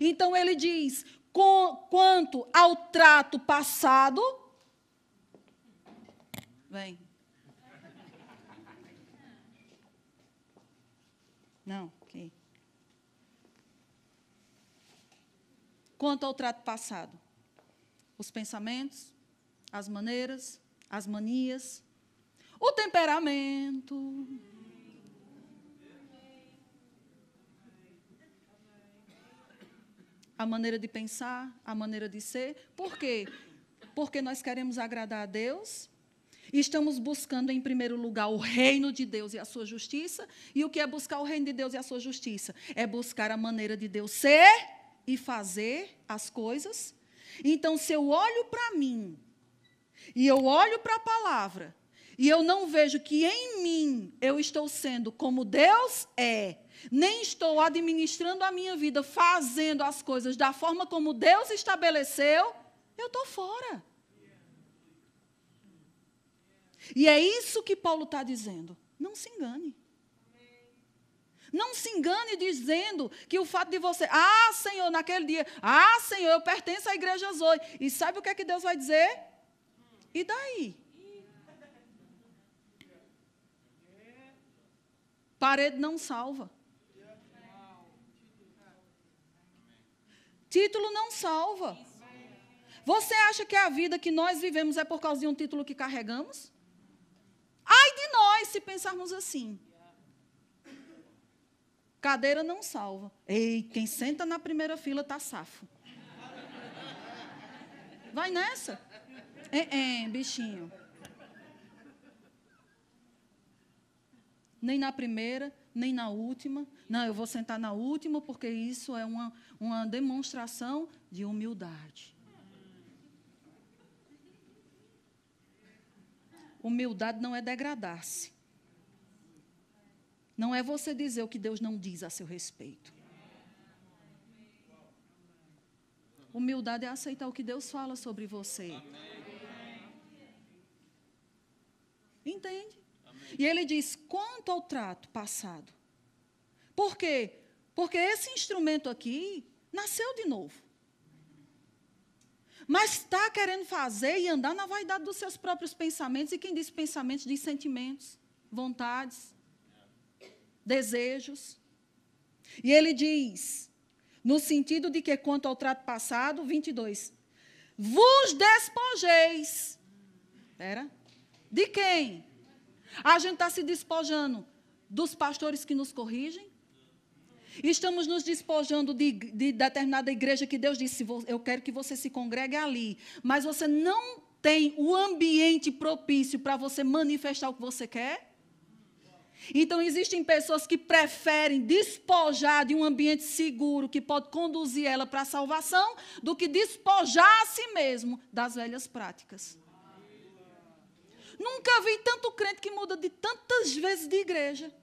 Então, ele diz, quanto ao trato passado... Vem. Não, aqui. Quanto ao trato passado. Os pensamentos, as maneiras, as manias, o temperamento... A maneira de pensar, a maneira de ser. Por quê? Porque nós queremos agradar a Deus. E estamos buscando, em primeiro lugar, o reino de Deus e a sua justiça. E o que é buscar o reino de Deus e a sua justiça? É buscar a maneira de Deus ser e fazer as coisas. Então, se eu olho para mim, e eu olho para a palavra, e eu não vejo que em mim eu estou sendo como Deus é, nem estou administrando a minha vida, fazendo as coisas da forma como Deus estabeleceu, eu estou fora. E é isso que Paulo está dizendo. Não se engane. Não se engane dizendo que o fato de você, Senhor, naquele dia, Senhor, eu pertenço à igreja Zoe. E sabe o que é que Deus vai dizer? E daí? Parede não salva. Título não salva. Você acha que a vida que nós vivemos é por causa de um título que carregamos? Ai de nós, se pensarmos assim. Cadeira não salva. Ei, quem senta na primeira fila está safo. Vai nessa. Bichinho. Nem na primeira, nem na última. Não, eu vou sentar na última porque isso é uma demonstração de humildade. Humildade não é degradar-se. Não é você dizer o que Deus não diz a seu respeito. Humildade é aceitar o que Deus fala sobre você. Entende? E ele diz, quanto ao trato passado. Por quê? Porque esse instrumento aqui nasceu de novo. Mas está querendo fazer e andar na vaidade dos seus próprios pensamentos. E quem diz pensamentos, diz sentimentos, vontades, desejos. E ele diz, no sentido de que quanto ao trato passado, 22, vos despojeis. De quem? A gente está se despojando dos pastores que nos corrigem. Estamos nos despojando de determinada igreja que Deus disse, eu quero que você se congregue ali. Mas você não tem o ambiente propício para você manifestar o que você quer. Então, existem pessoas que preferem despojar de um ambiente seguro que pode conduzir ela para a salvação do que despojar a si mesmo das velhas práticas. Nunca vi tanto crente que muda de tantas vezes de igreja.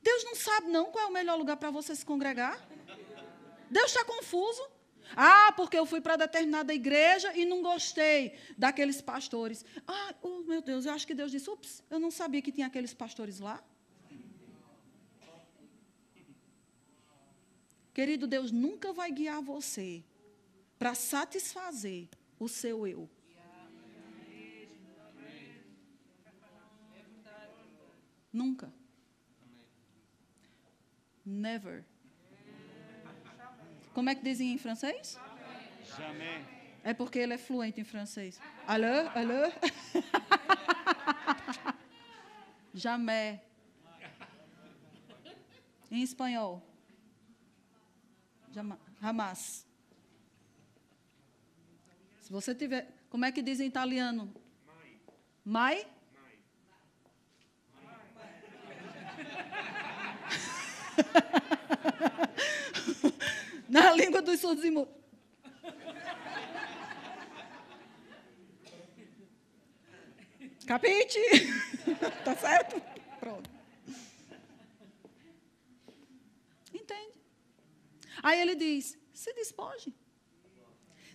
Deus não sabe, não, qual é o melhor lugar para você se congregar. Deus está confuso. Porque eu fui para determinada igreja e não gostei daqueles pastores. Meu Deus, eu acho que Deus disse, eu não sabia que tinha aqueles pastores lá. Querido, Deus nunca vai guiar você para satisfazer o seu eu. Nunca. Never. Como é que dizem em francês? Jamais. É porque ele é fluente em francês. Alô? Jamais. Em espanhol? Jamais. Se você tiver... Como é que diz em italiano? Mai? Na língua dos surdos e mudos. Capite? Tá certo? Pronto. Entende? Aí ele diz, se despoje.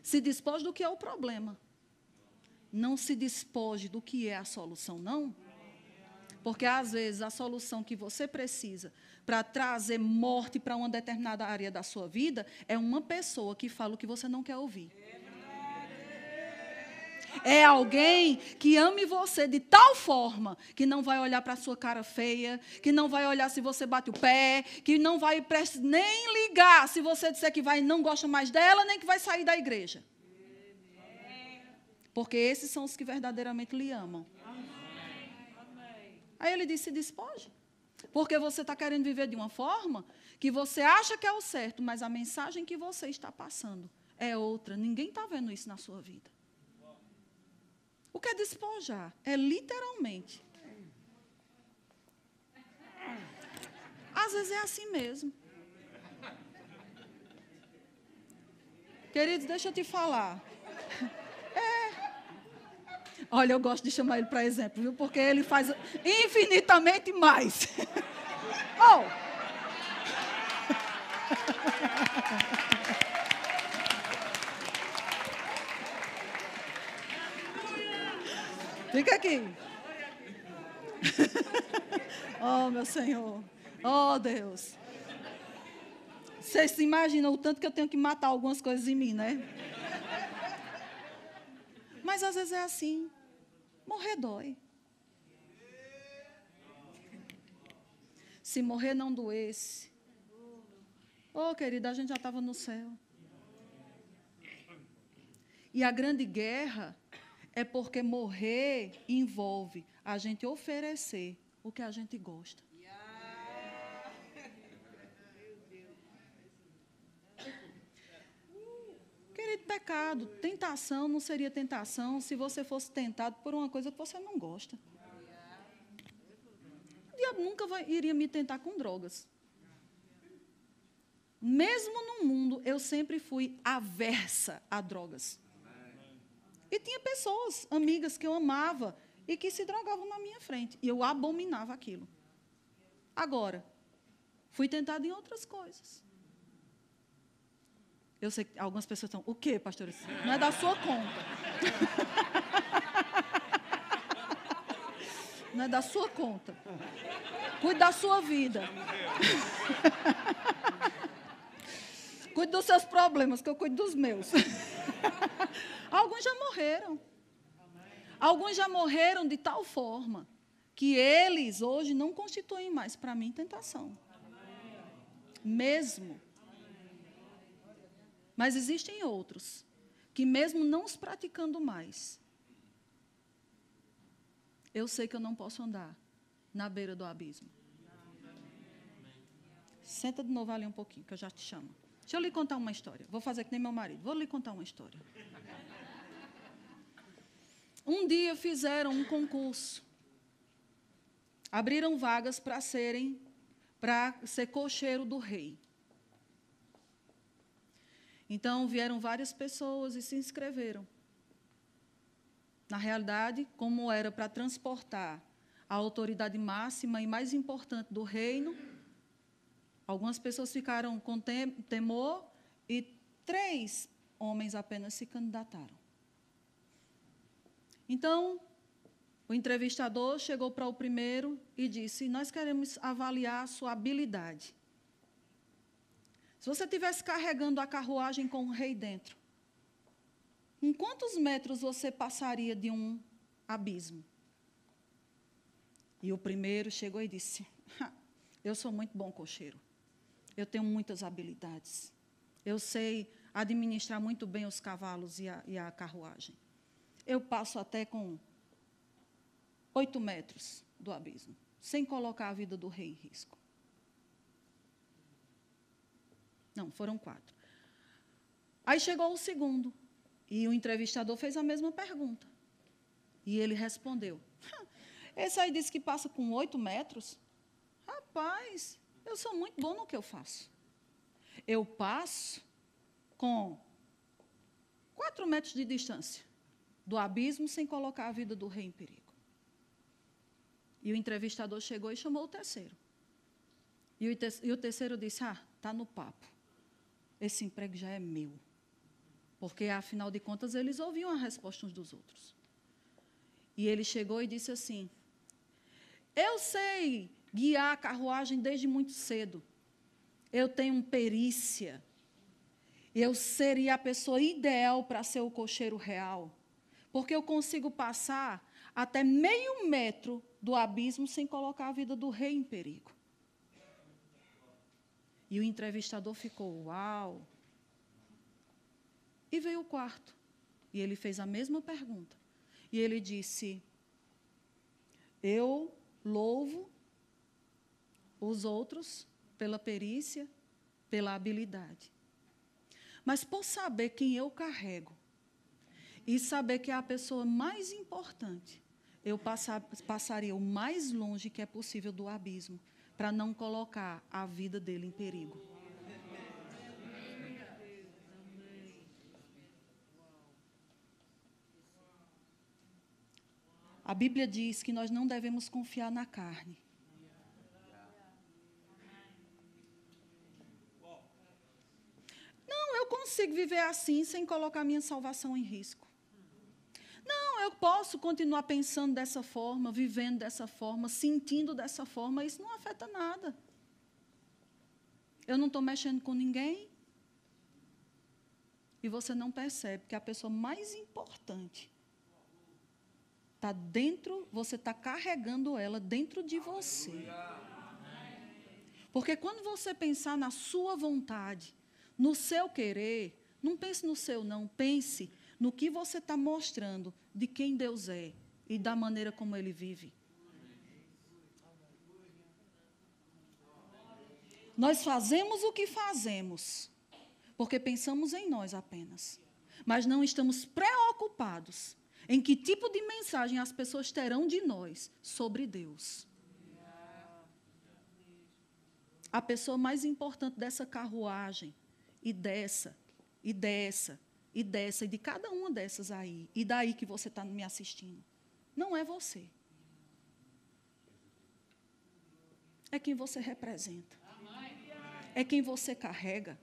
Se despoje do que é o problema. Não se despoje do que é a solução, não. Porque, às vezes, a solução que você precisa para trazer morte para uma determinada área da sua vida é uma pessoa que fala o que você não quer ouvir. É alguém que ame você de tal forma que não vai olhar para a sua cara feia, que não vai olhar se você bate o pé, que não vai nem ligar se você disser que vai, não gosta mais dela, nem que vai sair da igreja. Porque esses são os que verdadeiramente lhe amam. Aí ele disse, se despoje. Porque você está querendo viver de uma forma que você acha que é o certo, mas a mensagem que você está passando é outra. Ninguém está vendo isso na sua vida. O que é despojar? É literalmente. Às vezes é assim mesmo. Queridos, deixa eu te falar. Olha, eu gosto de chamar ele para exemplo, viu? Porque ele faz infinitamente mais. Fica aqui. Oh, meu Senhor. Oh, Deus. Vocês se imaginam o tanto que eu tenho que matar algumas coisas em mim, né? Mas às vezes é assim. Morrer dói. Se morrer não doesse. Oh, querida, a gente já estava no céu. E a grande guerra é porque morrer envolve a gente oferecer o que a gente gosta. Querido, pecado, tentação não seria tentação se você fosse tentado por uma coisa que você não gosta. O diabo nunca iria me tentar com drogas. Mesmo no mundo, eu sempre fui aversa a drogas. E tinha pessoas, amigas que eu amava e que se drogavam na minha frente. E eu abominava aquilo. Agora, fui tentada em outras coisas. Eu sei que algumas pessoas estão, o quê, pastora? Não é da sua conta. Não é da sua conta. Cuide da sua vida. Cuide dos seus problemas, que eu cuido dos meus. Alguns já morreram. Alguns já morreram de tal forma que eles hoje não constituem mais para mim tentação. Mesmo. Mas existem outros que mesmo não os praticando mais, eu sei que eu não posso andar na beira do abismo. Senta de novo ali um pouquinho, que eu já te chamo. Deixa eu lhe contar uma história. Vou fazer que nem meu marido. Vou lhe contar uma história. Um dia fizeram um concurso. Abriram vagas para ser cocheiro do rei. Então, vieram várias pessoas e se inscreveram. Na realidade, como era para transportar a autoridade máxima e mais importante do reino, algumas pessoas ficaram com temor e 3 homens apenas se candidataram. Então, o entrevistador chegou para o primeiro e disse, nós queremos avaliar a sua habilidade. Se você estivesse carregando a carruagem com o rei dentro, em quantos metros você passaria de um abismo? E o primeiro chegou e disse, eu sou muito bom cocheiro. Eu tenho muitas habilidades. Eu sei administrar muito bem os cavalos e a carruagem. Eu passo até com 8 metros do abismo, sem colocar a vida do rei em risco. Não, foram 4. Aí chegou o segundo, e o entrevistador fez a mesma pergunta. E ele respondeu, esse aí disse que passa com 8 metros? Rapaz, eu sou muito bom no que eu faço. Eu passo com 4 metros de distância do abismo sem colocar a vida do rei em perigo. E o entrevistador chegou e chamou o terceiro. E o terceiro disse, está no papo. Esse emprego já é meu. Porque, afinal de contas, eles ouviam a resposta uns dos outros. E ele chegou e disse assim, eu sei guiar a carruagem desde muito cedo. Eu tenho perícia. Eu seria a pessoa ideal para ser o cocheiro real. Porque eu consigo passar até meio metro do abismo sem colocar a vida do rei em perigo. E o entrevistador ficou, uau. E veio o quarto. E ele fez a mesma pergunta. E ele disse, eu louvo os outros pela perícia, pela habilidade. Mas por saber quem eu carrego, e saber que é a pessoa mais importante, eu passaria o mais longe que é possível do abismo, para não colocar a vida dele em perigo. A Bíblia diz que nós não devemos confiar na carne. Não, eu consigo viver assim sem colocar minha salvação em risco. Não, eu posso continuar pensando dessa forma, vivendo dessa forma, sentindo dessa forma, isso não afeta nada. Eu não estou mexendo com ninguém. E você não percebe que a pessoa mais importante está dentro, você está carregando ela dentro de você. Porque quando você pensar na sua vontade, no seu querer, não pense no seu não, pense no que você está mostrando de quem Deus é e da maneira como Ele vive. Nós fazemos o que fazemos, porque pensamos em nós apenas. Mas não estamos preocupados em que tipo de mensagem as pessoas terão de nós sobre Deus. A pessoa mais importante dessa carruagem, e dessa, e dessa, e dessa, e de cada uma dessas aí, e daí que você está me assistindo, não é você. É quem você representa. É quem você carrega.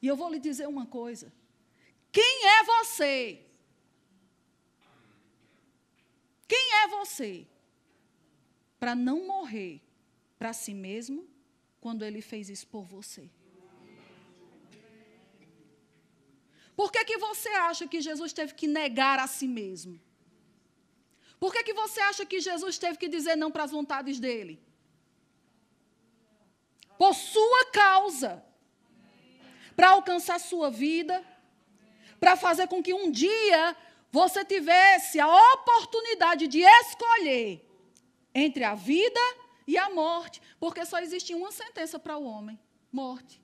E eu vou lhe dizer uma coisa. Quem é você? Quem é você? Para não morrer para si mesmo, quando Ele fez isso por você. Por que você acha que Jesus teve que negar a si mesmo? Por que você acha que Jesus teve que dizer não para as vontades dele? Por sua causa. Para alcançar sua vida. Para fazer com que um dia você tivesse a oportunidade de escolher entre a vida e a morte. Porque só existe uma sentença para o homem: morte.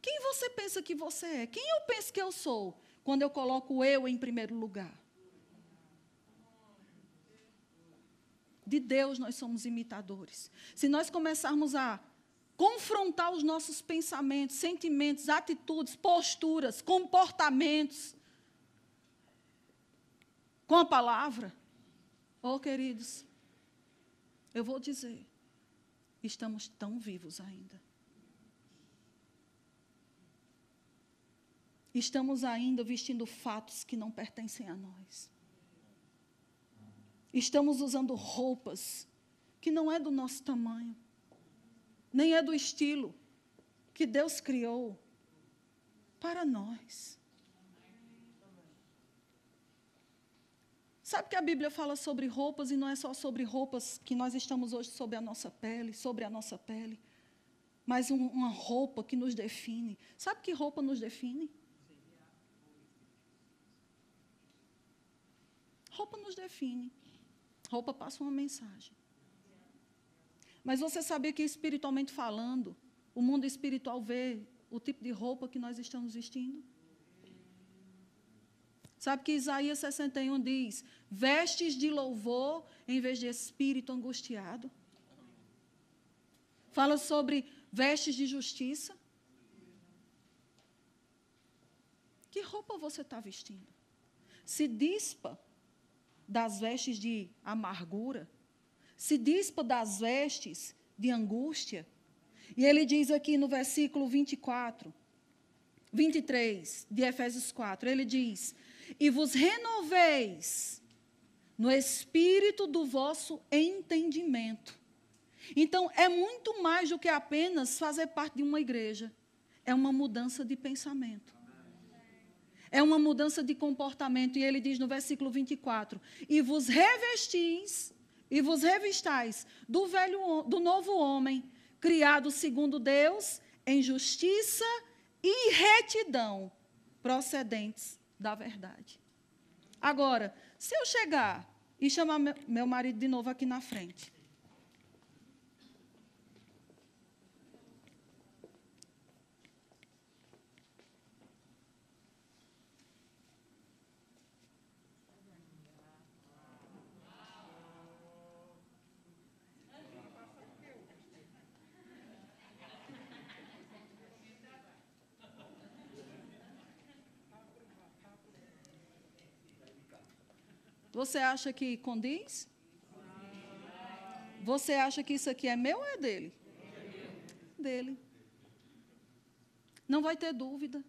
Quem você pensa que você é? Quem eu penso que eu sou quando eu coloco o eu em primeiro lugar? De Deus nós somos imitadores. Se nós começarmos a confrontar os nossos pensamentos, sentimentos, atitudes, posturas, comportamentos com a palavra, queridos, eu vou dizer, estamos tão vivos ainda. Estamos ainda vestindo fatos que não pertencem a nós. Estamos usando roupas que não é do nosso tamanho, nem é do estilo que Deus criou para nós. Sabe que a Bíblia fala sobre roupas, e não é só sobre roupas que nós estamos hoje sobre a nossa pele, mas uma roupa que nos define. Sabe que roupa nos define? Roupa nos define. Roupa passa uma mensagem. Mas você sabia que, espiritualmente falando, o mundo espiritual vê o tipo de roupa que nós estamos vestindo? Sabe que Isaías 61 diz: vestes de louvor em vez de espírito angustiado. Fala sobre vestes de justiça. Que roupa você está vestindo? Se dispa das vestes de amargura, se dispa das vestes de angústia. E ele diz aqui no versículo 23 de Efésios 4, ele diz: e vos renoveis no espírito do vosso entendimento. Então, é muito mais do que apenas fazer parte de uma igreja. É uma mudança de pensamento. É uma mudança de comportamento. E ele diz no versículo 24: e vos revestis, e vos revistais do novo homem, criado segundo Deus, em justiça e retidão, procedentes da verdade. Agora, se eu chegar e chamar meu marido de novo aqui na frente, você acha que condiz? Você acha que isso aqui é meu ou é dele? Dele. Não vai ter dúvida.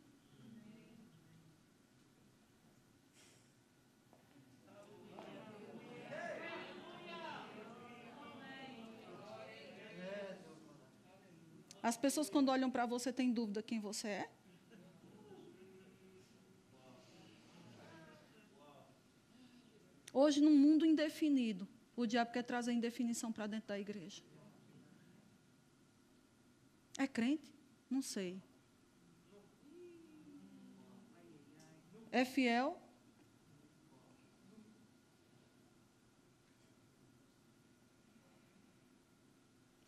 As pessoas, quando olham para você, têm dúvida quem você é? Hoje, num mundo indefinido, o diabo quer trazer indefinição para dentro da igreja. É crente? Não sei. É fiel?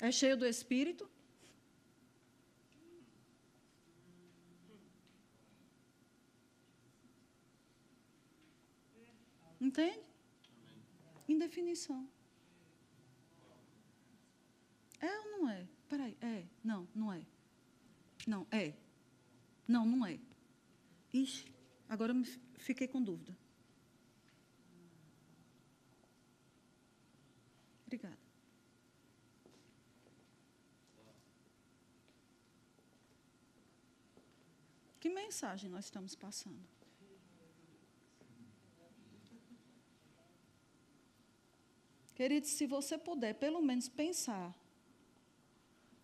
É cheio do Espírito? Entende? Indefinição. É ou não é? Peraí, é. Não, não é. Não, é. Não, não é. Ixi, agora eu fiquei com dúvida. Obrigada. Que mensagem nós estamos passando? Queridos, se você puder, pelo menos pensar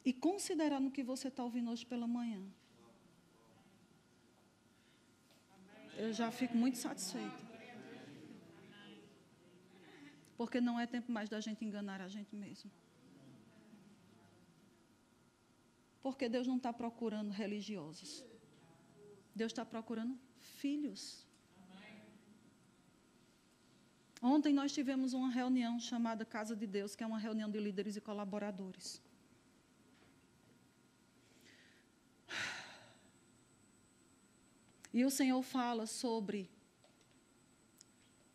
e considerar no que você está ouvindo hoje pela manhã, eu já fico muito satisfeita. Porque não é tempo mais da gente enganar a gente mesmo. Porque Deus não está procurando religiosos. Deus está procurando filhos. Ontem nós tivemos uma reunião chamada Casa de Deus, que é uma reunião de líderes e colaboradores. E o Senhor fala sobre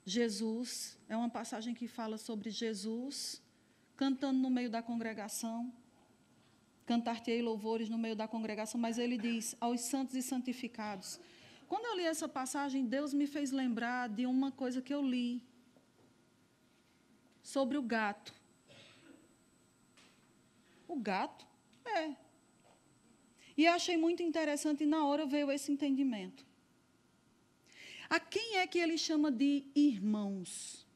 Jesus, é uma passagem que fala sobre Jesus cantando no meio da congregação, cantar-te-ei louvores no meio da congregação, mas ele diz, aos santos e santificados. Quando eu li essa passagem, Deus me fez lembrar de uma coisa que eu li, sobre o gato. O gato? É. E eu achei muito interessante, e na hora veio esse entendimento. A quem é que ele chama de irmãos?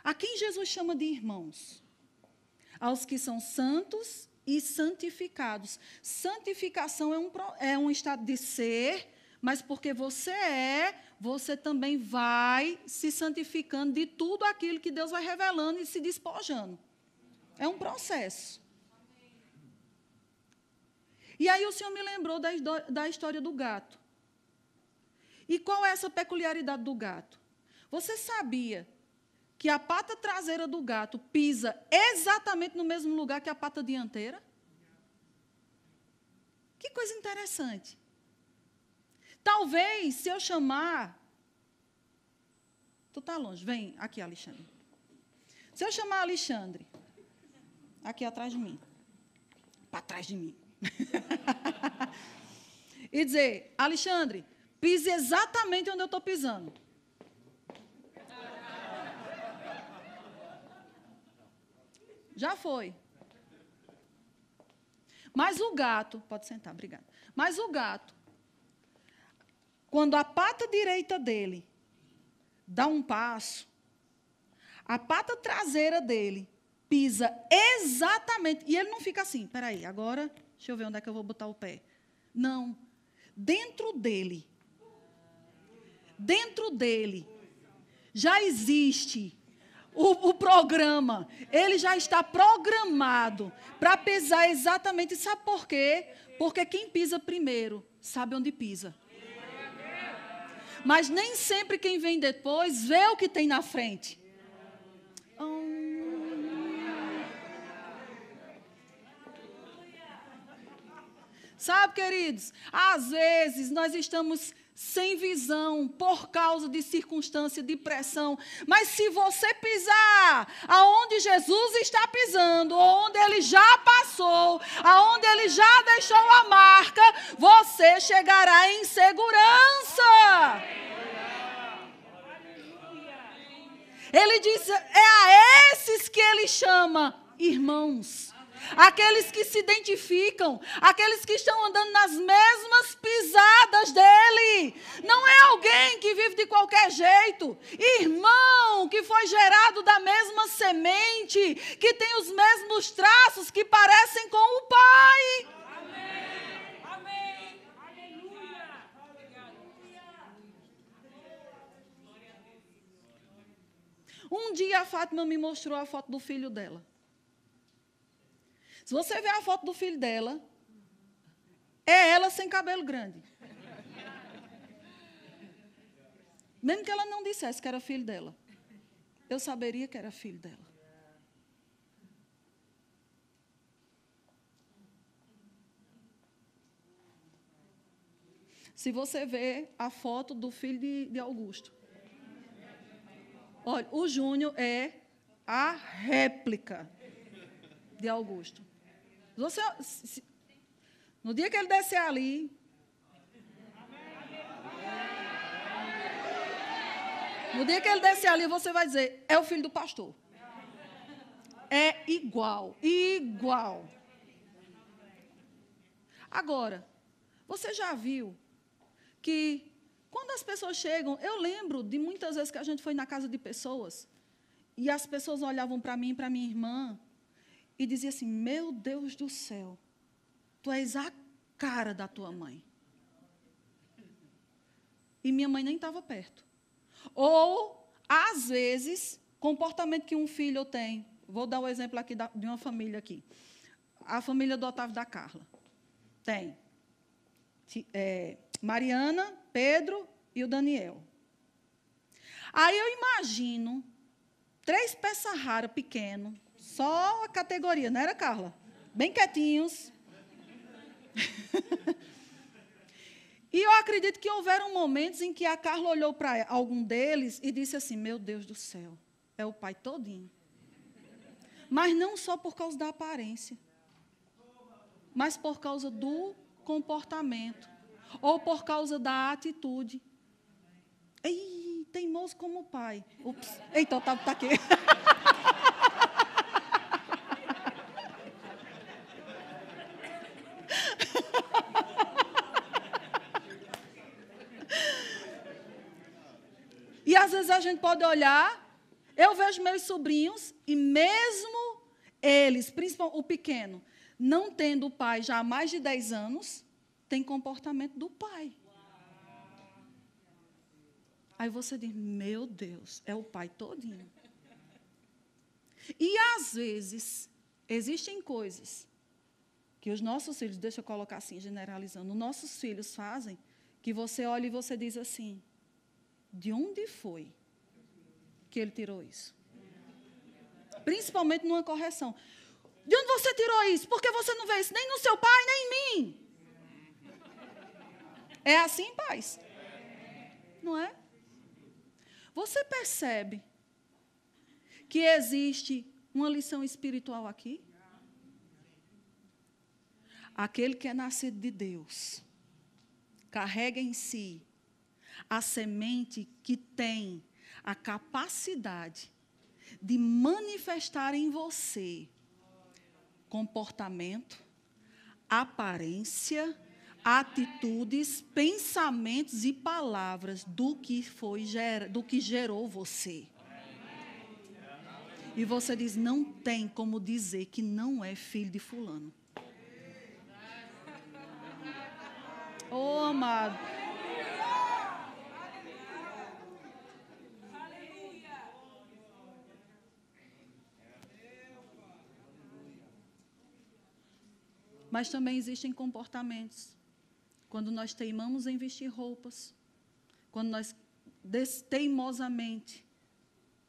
A quem Jesus chama de irmãos? Aos que são santos e santificados. Santificação é um estado de ser, mas porque você é, você também vai se santificando de tudo aquilo que Deus vai revelando e se despojando. É um processo. E aí o Senhor me lembrou da história do gato. E qual é essa peculiaridade do gato? Você sabia que a pata traseira do gato pisa exatamente no mesmo lugar que a pata dianteira? Que coisa interessante. Talvez, se eu chamar... Tu está longe, vem aqui, Alexandre. Se eu chamar Alexandre, aqui atrás de mim, para trás de mim, e dizer, Alexandre, pise exatamente onde eu estou pisando. Já foi. Mas o gato, pode sentar, obrigada. Mas o gato, quando a pata direita dele dá um passo, a pata traseira dele pisa exatamente, e ele não fica assim, peraí, agora, deixa eu ver onde é que eu vou botar o pé. Não, dentro dele, já existe o programa, ele já está programado para pisar exatamente, sabe por quê? Porque quem pisa primeiro sabe onde pisa. Mas nem sempre quem vem depois vê o que tem na frente. Sabe, queridos, às vezes nós estamos sem visão por causa de circunstância, de pressão. Mas se você pisar aonde Jesus está pisando, onde ele já passou, aonde ele já deixou a marca, você chegará em segurança. Ele diz, é a esses que ele chama irmãos. Aqueles que se identificam, aqueles que estão andando nas mesmas pisadas dele. Não é alguém que vive de qualquer jeito. Irmão que foi gerado da mesma semente, que tem os mesmos traços que parecem com o pai. Amém. Amém. Aleluia. Um dia a Fátima me mostrou a foto do filho dela. Se você ver a foto do filho dela, é ela sem cabelo grande. Mesmo que ela não dissesse que era filho dela, eu saberia que era filho dela. Se você ver a foto do filho de Augusto, olha, o Júnior é a réplica de Augusto. No dia que ele descer ali, você vai dizer, é o filho do pastor. É igual, igual. Agora, você já viu que quando as pessoas chegam, eu lembro de muitas vezes que a gente foi na casa de pessoas, e as pessoas olhavam para mim e para minha irmã, e diziam assim, meu Deus do céu, tu és a cara da tua mãe. E minha mãe nem estava perto. Ou, às vezes, comportamento que um filho tem. Vou dar o exemplo aqui de uma família aqui. A família do Otávio e da Carla. Tem Mariana, Pedro e o Daniel. Aí eu imagino 3 peças raras, pequenos, só a categoria, não era, Carla? Bem quietinhos. E eu acredito que houveram momentos em que a Carla olhou para algum deles e disse assim, meu Deus do céu, é o pai todinho. Mas não só por causa da aparência, mas por causa do comportamento, ou por causa da atitude. Ei, teimoso como o pai. Ups. Eita, o Otávio está aqui. E às vezes a gente pode olhar, eu vejo meus sobrinhos, e mesmo eles, principalmente o pequeno, não tendo o pai já há mais de 10 anos, tem comportamento do pai. Aí você diz, meu Deus, é o pai todinho. E às vezes, existem coisas que os nossos filhos, deixa eu colocar assim, generalizando, nossos filhos fazem, que você olha e você diz assim, de onde foi que ele tirou isso? Principalmente numa correção. De onde você tirou isso? Por que você não vê isso nem no seu pai, nem em mim? É assim, pais? Não é? Você percebe que existe uma lição espiritual aqui? Aquele que é nascido de Deus carrega em si a semente que tem a capacidade de manifestar em você comportamento, aparência, atitudes, pensamentos e palavras do que gerou você. E você diz, não tem como dizer que não é filho de fulano. Oh, amado. Mas também existem comportamentos. Quando nós teimamos em vestir roupas, quando nós teimosamente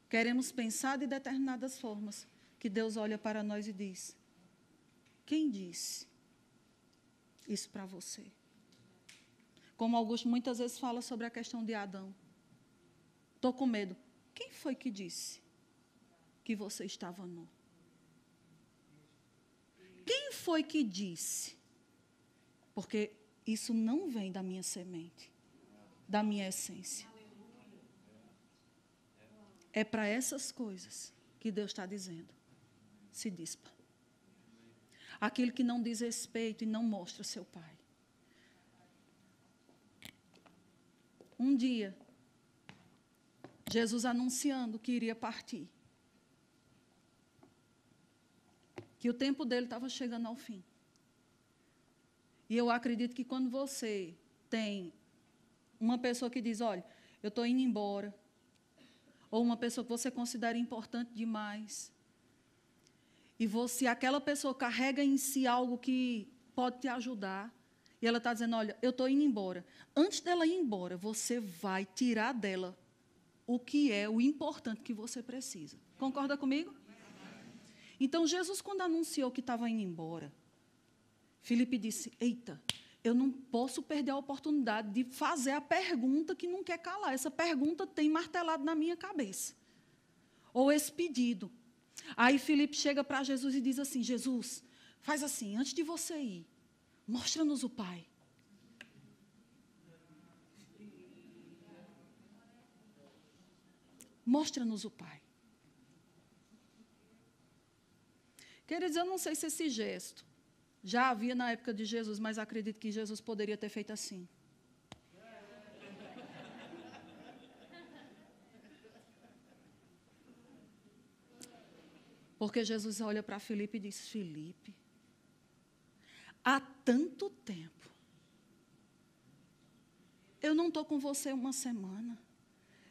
queremos pensar de determinadas formas, que Deus olha para nós e diz, quem disse isso para você? Como Augusto muitas vezes fala sobre a questão de Adão. Estou com medo. Quem foi que disse que você estava nu? Quem foi que disse? Porque isso não vem da minha semente, da minha essência. É para essas coisas que Deus está dizendo. Se dispa. Aquele que não diz respeito e não mostra seu pai. Um dia, Jesus anunciando que iria partir. Que o tempo dele estava chegando ao fim. E eu acredito que quando você tem uma pessoa que diz, olha, eu estou indo embora, ou uma pessoa que você considera importante demais, e aquela pessoa carrega em si algo que pode te ajudar, e ela está dizendo, olha, eu estou indo embora. Antes dela ir embora, você vai tirar dela o que é o importante que você precisa. Concorda comigo? Então, Jesus, quando anunciou que estava indo embora, Filipe disse, eita, eu não posso perder a oportunidade de fazer a pergunta que não quer calar. Essa pergunta tem martelado na minha cabeça. Ou esse pedido. Aí Filipe chega para Jesus e diz assim, Jesus, faz assim, antes de você ir, mostra-nos o Pai. Mostra-nos o Pai. Queridos, eu não sei se esse gesto já havia na época de Jesus, mas acredito que Jesus poderia ter feito assim. Porque Jesus olha para Filipe e diz, Filipe, há tanto tempo, eu não estou com você uma semana,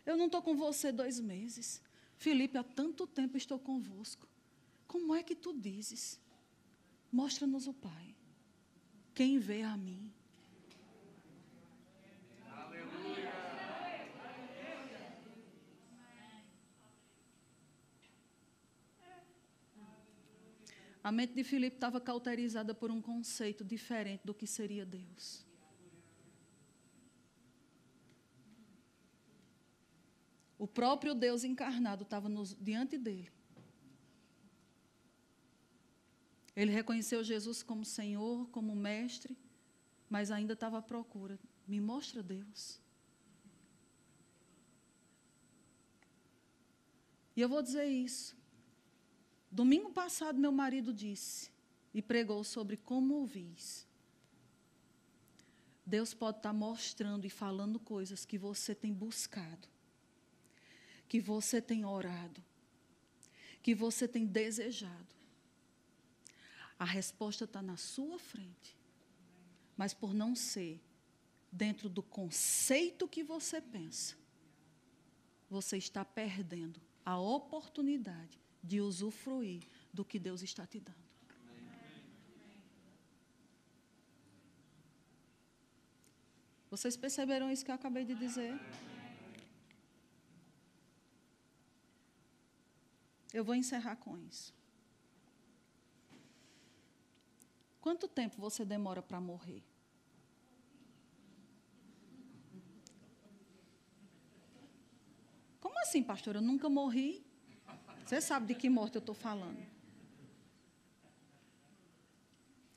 eu não estou com você 2 meses. Filipe, há tanto tempo estou convosco. Como é que tu dizes? Mostra-nos o Pai. Quem vê a mim? Aleluia. A mente de Filipe estava cauterizada por um conceito diferente do que seria Deus. O próprio Deus encarnado estava diante dele. Ele reconheceu Jesus como Senhor, como Mestre, mas ainda estava à procura. Me mostra Deus. E eu vou dizer isso. Domingo passado, meu marido disse e pregou sobre como ouvis. Deus pode estar mostrando e falando coisas que você tem buscado, que você tem orado, que você tem desejado. A resposta está na sua frente. Mas por não ser dentro do conceito que você pensa, você está perdendo a oportunidade de usufruir do que Deus está te dando. Vocês perceberam isso que eu acabei de dizer? Eu vou encerrar com isso. Quanto tempo você demora para morrer? Como assim, pastor? Eu nunca morri? Você sabe de que morte eu estou falando.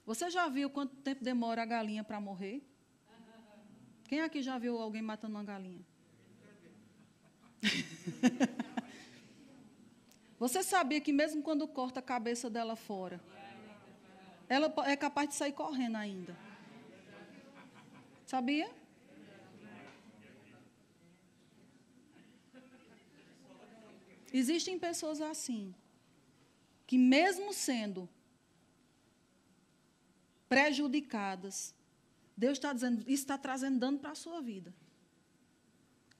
Você já viu quanto tempo demora a galinha para morrer? Quem aqui já viu alguém matando uma galinha? Você sabia que mesmo quando corta a cabeça dela fora, ela é capaz de sair correndo ainda? Sabia? Existem pessoas assim, que mesmo sendo prejudicadas, Deus está dizendo, isso está trazendo dano para a sua vida.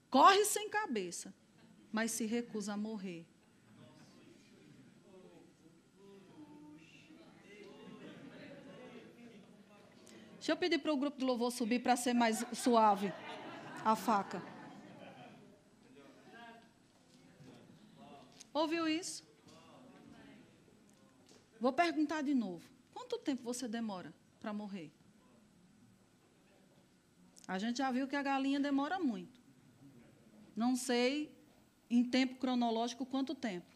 Corre sem cabeça, mas se recusa a morrer. Deixa eu pedir para o grupo de louvor subir para ser mais suave a faca. Ouviu isso? Vou perguntar de novo. Quanto tempo você demora para morrer? A gente já viu que a galinha demora muito. Não sei, em tempo cronológico, quanto tempo.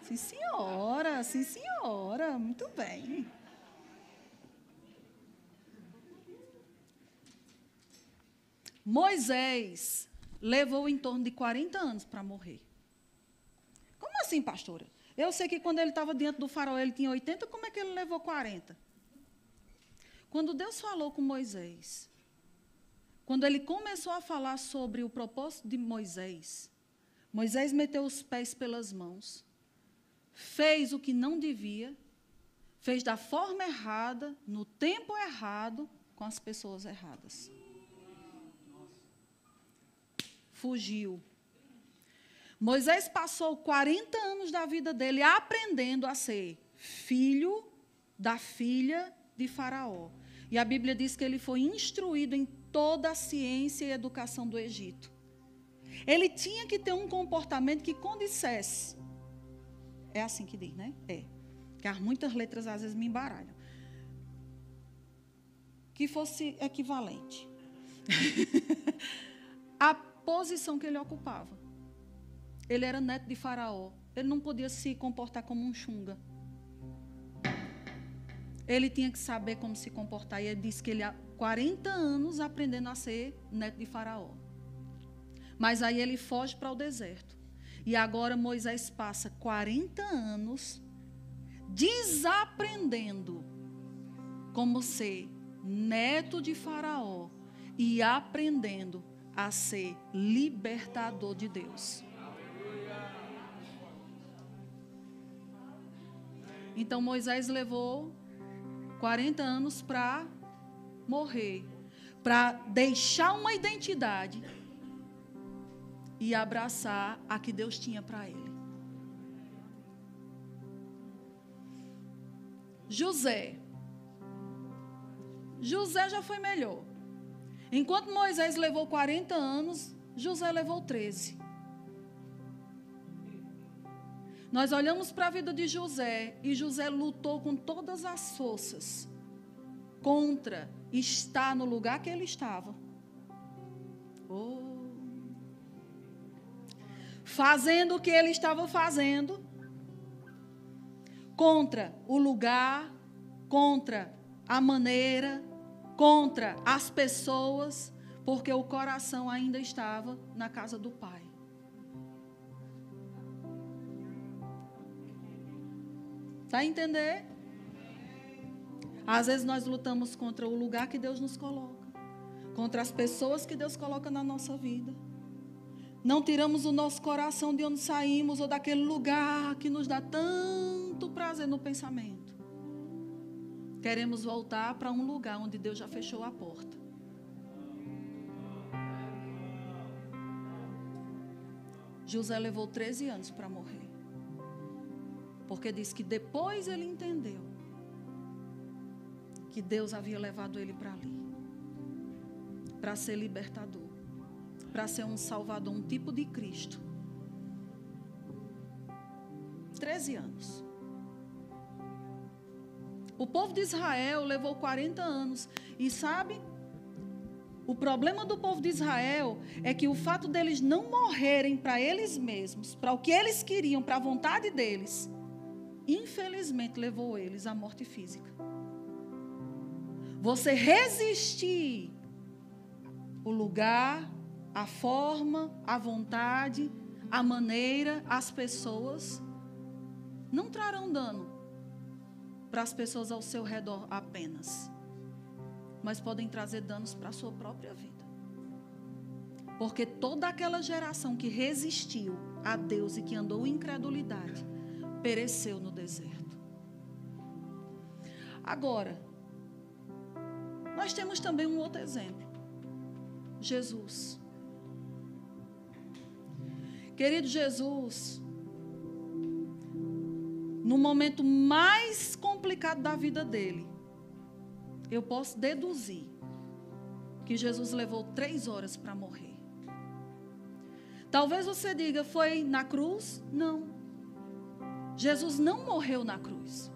Sim, senhora, sim, senhora. Muito bem. Moisés levou em torno de 40 anos para morrer. Como assim, pastora? Eu sei que quando ele estava diante do faraó, ele tinha 80, como é que ele levou 40? Quando Deus falou com Moisés, quando ele começou a falar sobre o propósito de Moisés, Moisés meteu os pés pelas mãos, fez o que não devia, fez da forma errada, no tempo errado, com as pessoas erradas. Fugiu. Moisés passou 40 anos da vida dele aprendendo a ser filho da filha de Faraó. E a Bíblia diz que ele foi instruído em toda a ciência e educação do Egito. Ele tinha que ter um comportamento que condissesse. É assim que diz, né? É. Que muitas letras às vezes me embaralham. Que fosse equivalente. A posição que ele ocupava. Ele era neto de Faraó. Ele não podia se comportar como um xunga. Ele tinha que saber como se comportar. E ele disse que ele há 40 anos aprendendo a ser neto de Faraó. Mas aí ele foge para o deserto. E agora Moisés passa 40 anos desaprendendo como ser neto de Faraó e aprendendo a ser libertador de Deus. Então Moisés levou 40 anos para morrer, para deixar uma identidade e abraçar a que Deus tinha para ele. José já foi melhor. Enquanto Moisés levou 40 anos, José levou 13. Nós olhamos para a vida de José e José lutou com todas as forças contra estar no lugar que ele estava. Fazendo o que ele estava fazendo, contra o lugar, contra a maneira, contra as pessoas, porque o coração ainda estava na casa do Pai. Está a entender? Às vezes nós lutamos contra o lugar que Deus nos coloca, contra as pessoas que Deus coloca na nossa vida. Não tiramos o nosso coração de onde saímos ou daquele lugar que nos dá tanto prazer no pensamento. Queremos voltar para um lugar onde Deus já fechou a porta. José levou 13 anos para morrer. Porque diz que depois ele entendeu que Deus havia levado ele para ali. Para ser libertador. Para ser um salvador, um tipo de Cristo. 13 anos. O povo de Israel levou 40 anos. E sabe, o problema do povo de Israel é que o fato deles não morrerem para eles mesmos, para o que eles queriam, para a vontade deles, infelizmente levou eles à morte física. Você resistir o lugar, a forma, a vontade, a maneira, as pessoas, não trarão dano para as pessoas ao seu redor apenas, mas podem trazer danos para a sua própria vida. Porque toda aquela geração que resistiu a Deus e que andou em incredulidade, pereceu no deserto. Agora, nós temos também um outro exemplo. Jesus. Querido Jesus, no momento mais complicado da vida dele, eu posso deduzir que Jesus levou 3 horas para morrer. Talvez você diga, foi na cruz? Não. Jesus não morreu na cruz.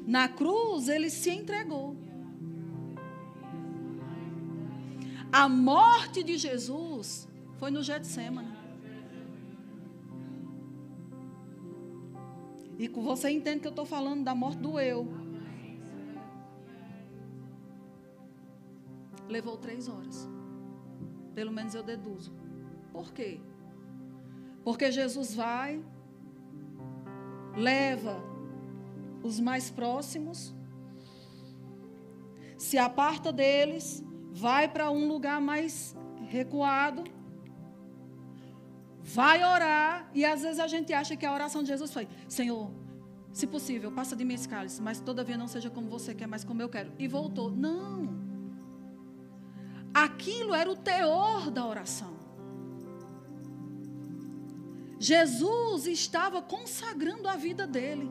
Na cruz, ele se entregou. A morte de Jesus foi no Getsêmani. E você entende que eu estou falando da morte do eu. Levou 3 horas. Pelo menos eu deduzo. Por quê? Porque Jesus vai, leva os mais próximos, se aparta deles, vai para um lugar mais recuado, vai orar, e às vezes a gente acha que a oração de Jesus foi: Senhor, se possível, passa de mim esse cálice, mas todavia não seja como você quer, mas como eu quero. E voltou. Não. Aquilo era o teor da oração. Jesus estava consagrando a vida dele.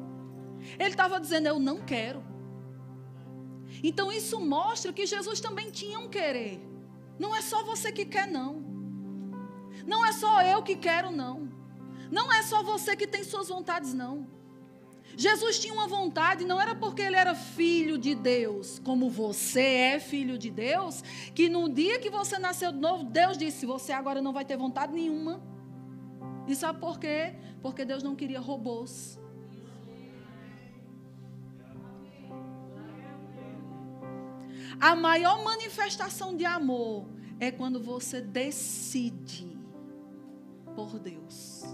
Ele estava dizendo: eu não quero. Então isso mostra que Jesus também tinha um querer. Não é só você que quer, não. Não é só eu que quero, não. Não é só você que tem suas vontades, não. Jesus tinha uma vontade, não era porque ele era filho de Deus, como você é filho de Deus, que no dia que você nasceu de novo, Deus disse: você agora não vai ter vontade nenhuma. E sabe por quê? Porque Deus não queria robôs. A maior manifestação de amor é quando você decide por Deus.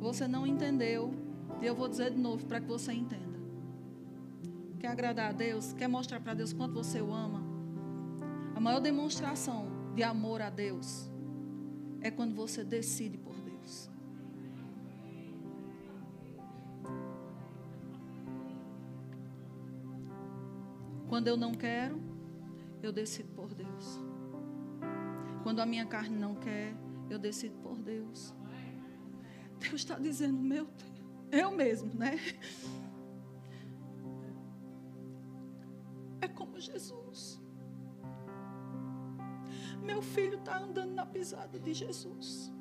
Você não entendeu, e eu vou dizer de novo para que você entenda. Quer agradar a Deus? Quer mostrar para Deus quanto você o ama? A maior demonstração de amor a Deus é quando você decide por Deus. Quando eu não quero, eu decido por Deus. Quando a minha carne não quer, eu decido por Deus. Deus está dizendo: meu Deus, eu mesmo, né? É como Jesus. Meu filho está andando na pisada de Jesus.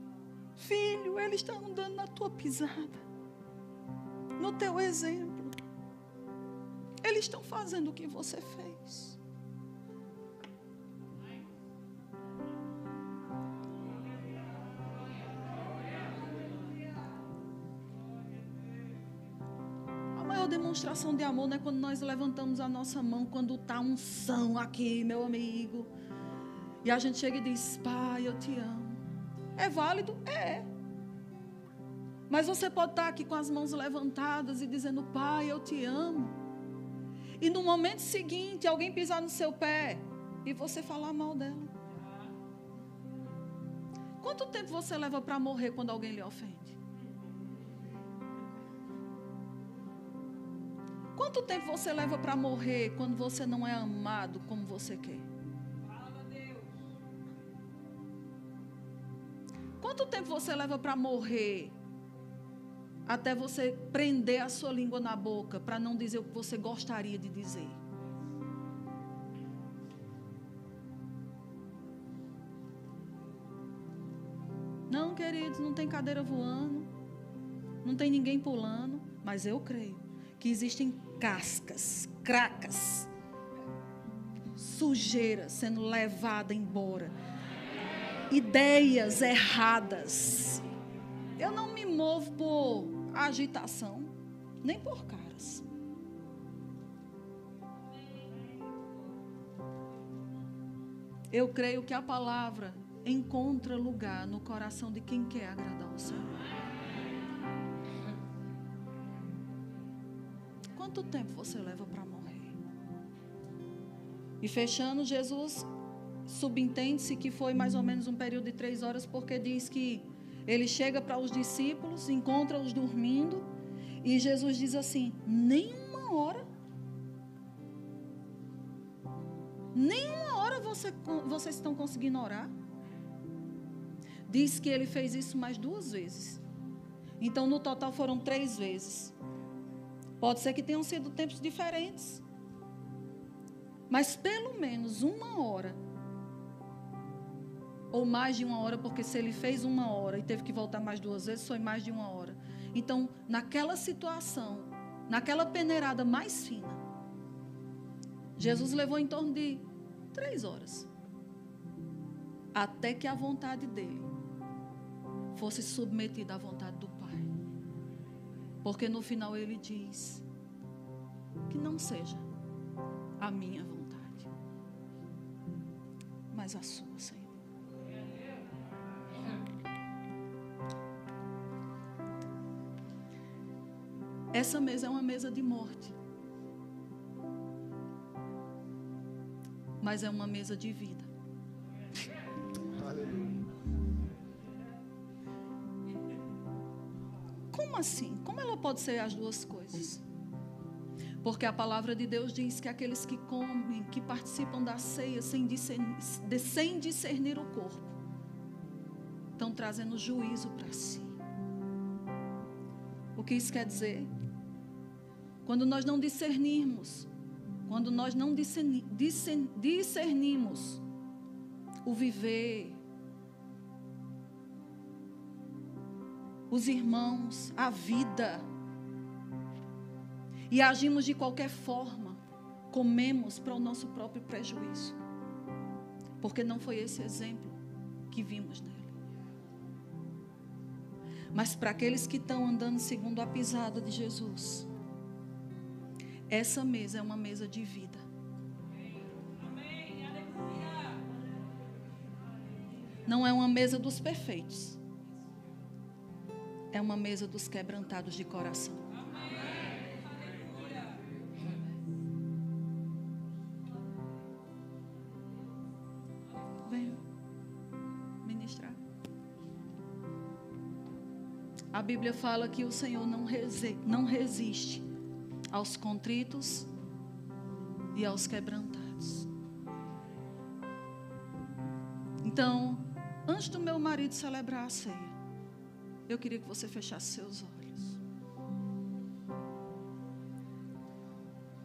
Filho, ele está andando na tua pisada, no teu exemplo. Eles estão fazendo o que você fez. A maior demonstração de amor não é quando nós levantamos a nossa mão, quando está unção aqui, meu amigo, e a gente chega e diz: Pai, eu te amo. É válido? É. Mas você pode estar aqui com as mãos levantadas e dizendo: Pai, eu te amo. E no momento seguinte, alguém pisar no seu pé e você falar mal dela. Quanto tempo você leva para morrer quando alguém lhe ofende? Quanto tempo você leva para morrer quando você não é amado como você quer? Quanto tempo você leva para morrer até você prender a sua língua na boca para não dizer o que você gostaria de dizer? Não, queridos, não tem cadeira voando, não tem ninguém pulando, mas eu creio que existem cascas, cracas, sujeira sendo levada embora, ideias erradas. Eu não me movo por agitação, nem por caras. Eu creio que a palavra encontra lugar no coração de quem quer agradar ao Senhor. Quanto tempo você leva para morrer? E fechando, Jesus subentende-se que foi mais ou menos um período de 3 horas, porque diz que ele chega para os discípulos, encontra-os dormindo, e Jesus diz assim: nem uma hora. Nem uma hora vocês estão conseguindo orar. Diz que ele fez isso mais 2 vezes. Então, no total foram 3 vezes. Pode ser que tenham sido tempos diferentes. Mas pelo menos 1 hora. Ou mais de 1 hora, porque se ele fez 1 hora e teve que voltar mais 2 vezes, foi mais de 1 hora. Então, naquela situação, naquela peneirada mais fina, Jesus levou em torno de 3 horas. Até que a vontade dele fosse submetida à vontade do Pai. Porque no final ele diz: que não seja a minha vontade, mas a sua, Senhor. Essa mesa é uma mesa de morte. Mas é uma mesa de vida. Aleluia. Como assim? Como ela pode ser as duas coisas? Porque a palavra de Deus diz que aqueles que comem, que participam da ceia sem discernir o corpo, estão trazendo juízo para si. O que isso quer dizer? Quando nós não discernirmos, discernimos o viver, os irmãos, a vida, e agimos de qualquer forma, comemos para o nosso próprio prejuízo, porque não foi esse exemplo que vimos nele. Mas para aqueles que estão andando segundo a pisada de Jesus, essa mesa é uma mesa de vida. Não é uma mesa dos perfeitos, é uma mesa dos quebrantados de coração. Venha ministrar. A Bíblia fala que o Senhor não resiste aos contritos e aos quebrantados. Então, antes do meu marido celebrar a ceia, eu queria que você fechasse seus olhos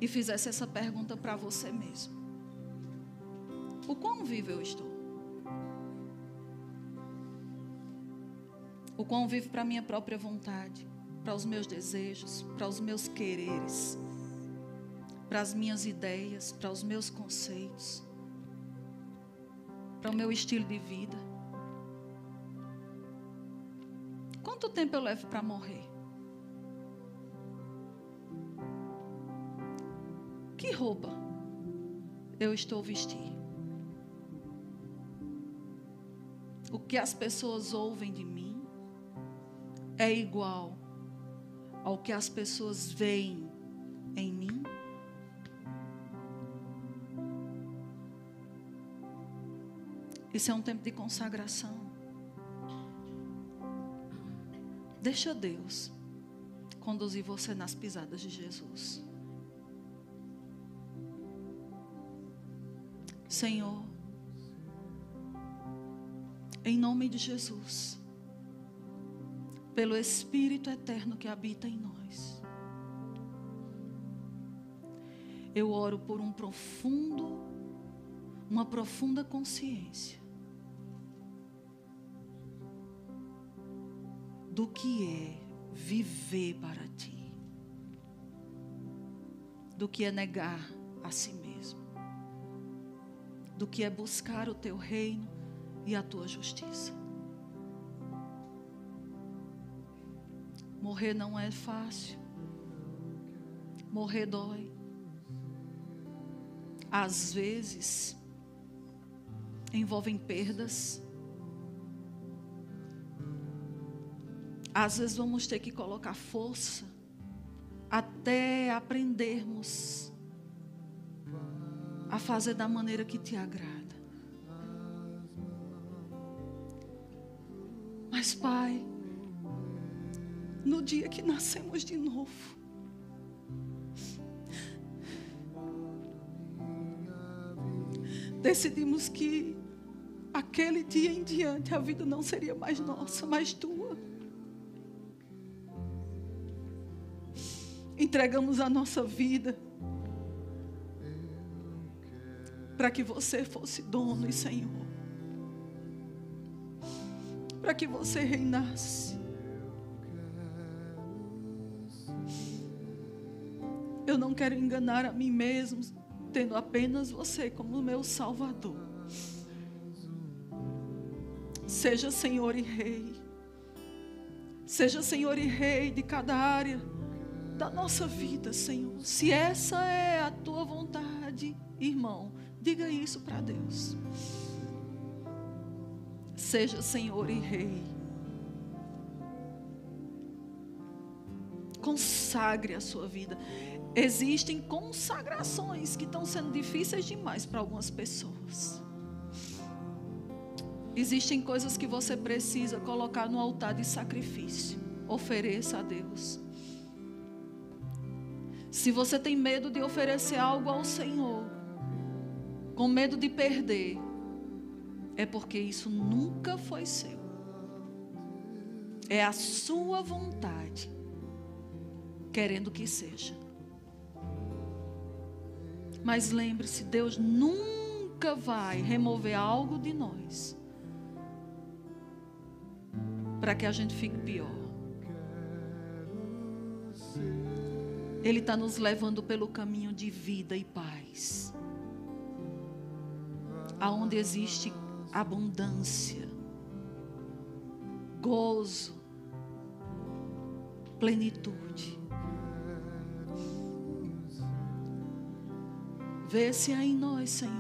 e fizesse essa pergunta para você mesmo: o quão vivo eu estou? O quão vivo para a minha própria vontade, para os meus desejos, para os meus quereres, para as minhas ideias, para os meus conceitos, para o meu estilo de vida? Quanto tempo eu levo para morrer? Que roupa eu estou vestindo? O que as pessoas ouvem de mim é igual ao que as pessoas veem em mim? Isso é um tempo de consagração. Deixa Deus conduzir você nas pisadas de Jesus. Senhor, em nome de Jesus, pelo Espírito eterno que habita em nós, eu oro por uma profunda consciência do que é viver para ti, do que é negar a si mesmo, do que é buscar o teu reino e a tua justiça. Morrer não é fácil, morrer dói. Às vezes envolvem perdas. Às vezes vamos ter que colocar força até aprendermos a fazer da maneira que te agrada. Mas, Pai, no dia que nascemos de novo, decidimos que aquele dia em diante a vida não seria mais nossa, mas tua. Entregamos a nossa vida para que você fosse dono e Senhor, para que você reinasse. Eu não quero enganar a mim mesmo, tendo apenas você como meu Salvador. Seja Senhor e Rei. Seja Senhor e Rei de cada área da nossa vida, Senhor. Se essa é a tua vontade, irmão, diga isso para Deus. Seja Senhor e Rei. Consagre a sua vida. Existem consagrações que estão sendo difíceis demais para algumas pessoas. Existem coisas que você precisa colocar no altar de sacrifício. Ofereça a Deus. Se você tem medo de oferecer algo ao Senhor, com medo de perder, é porque isso nunca foi seu. É a sua vontade, querendo que seja. Mas lembre-se, Deus nunca vai remover algo de nós para que a gente fique pior. Ele está nos levando pelo caminho de vida e paz, aonde existe abundância, gozo, plenitude. Vê se há em nós, Senhor,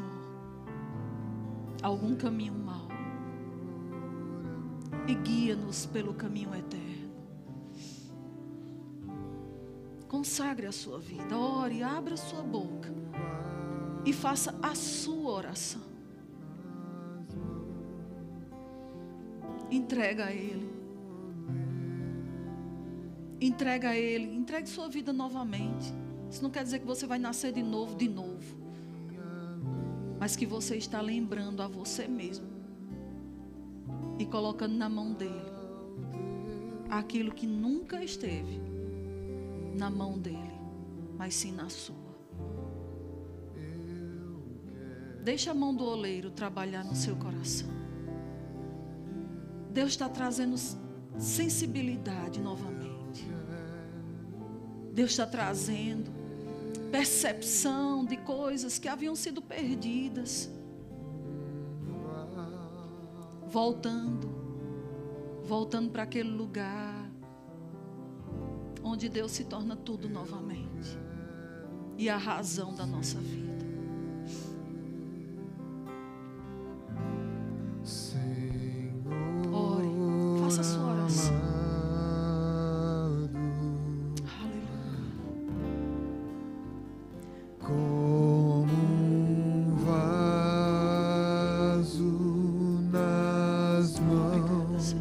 algum caminho mau e guia-nos pelo caminho eterno. Consagre a sua vida, ore, abra a sua boca e faça a sua oração. Entrega a Ele. Entrega a Ele. Entregue sua vida novamente. Isso não quer dizer que você vai nascer de novo. Mas que você está lembrando a você mesmo e colocando na mão dele aquilo que nunca esteve na mão dele, mas sim na sua. Deixa a mão do oleiro trabalhar no seu coração. Deus está trazendo sensibilidade novamente. Deus está trazendo percepção de coisas que haviam sido perdidas. Voltando para aquele lugar onde Deus se torna tudo novamente e a razão da nossa vida. Ore, faça a sua oração. Aleluia. Como um vaso nas mãos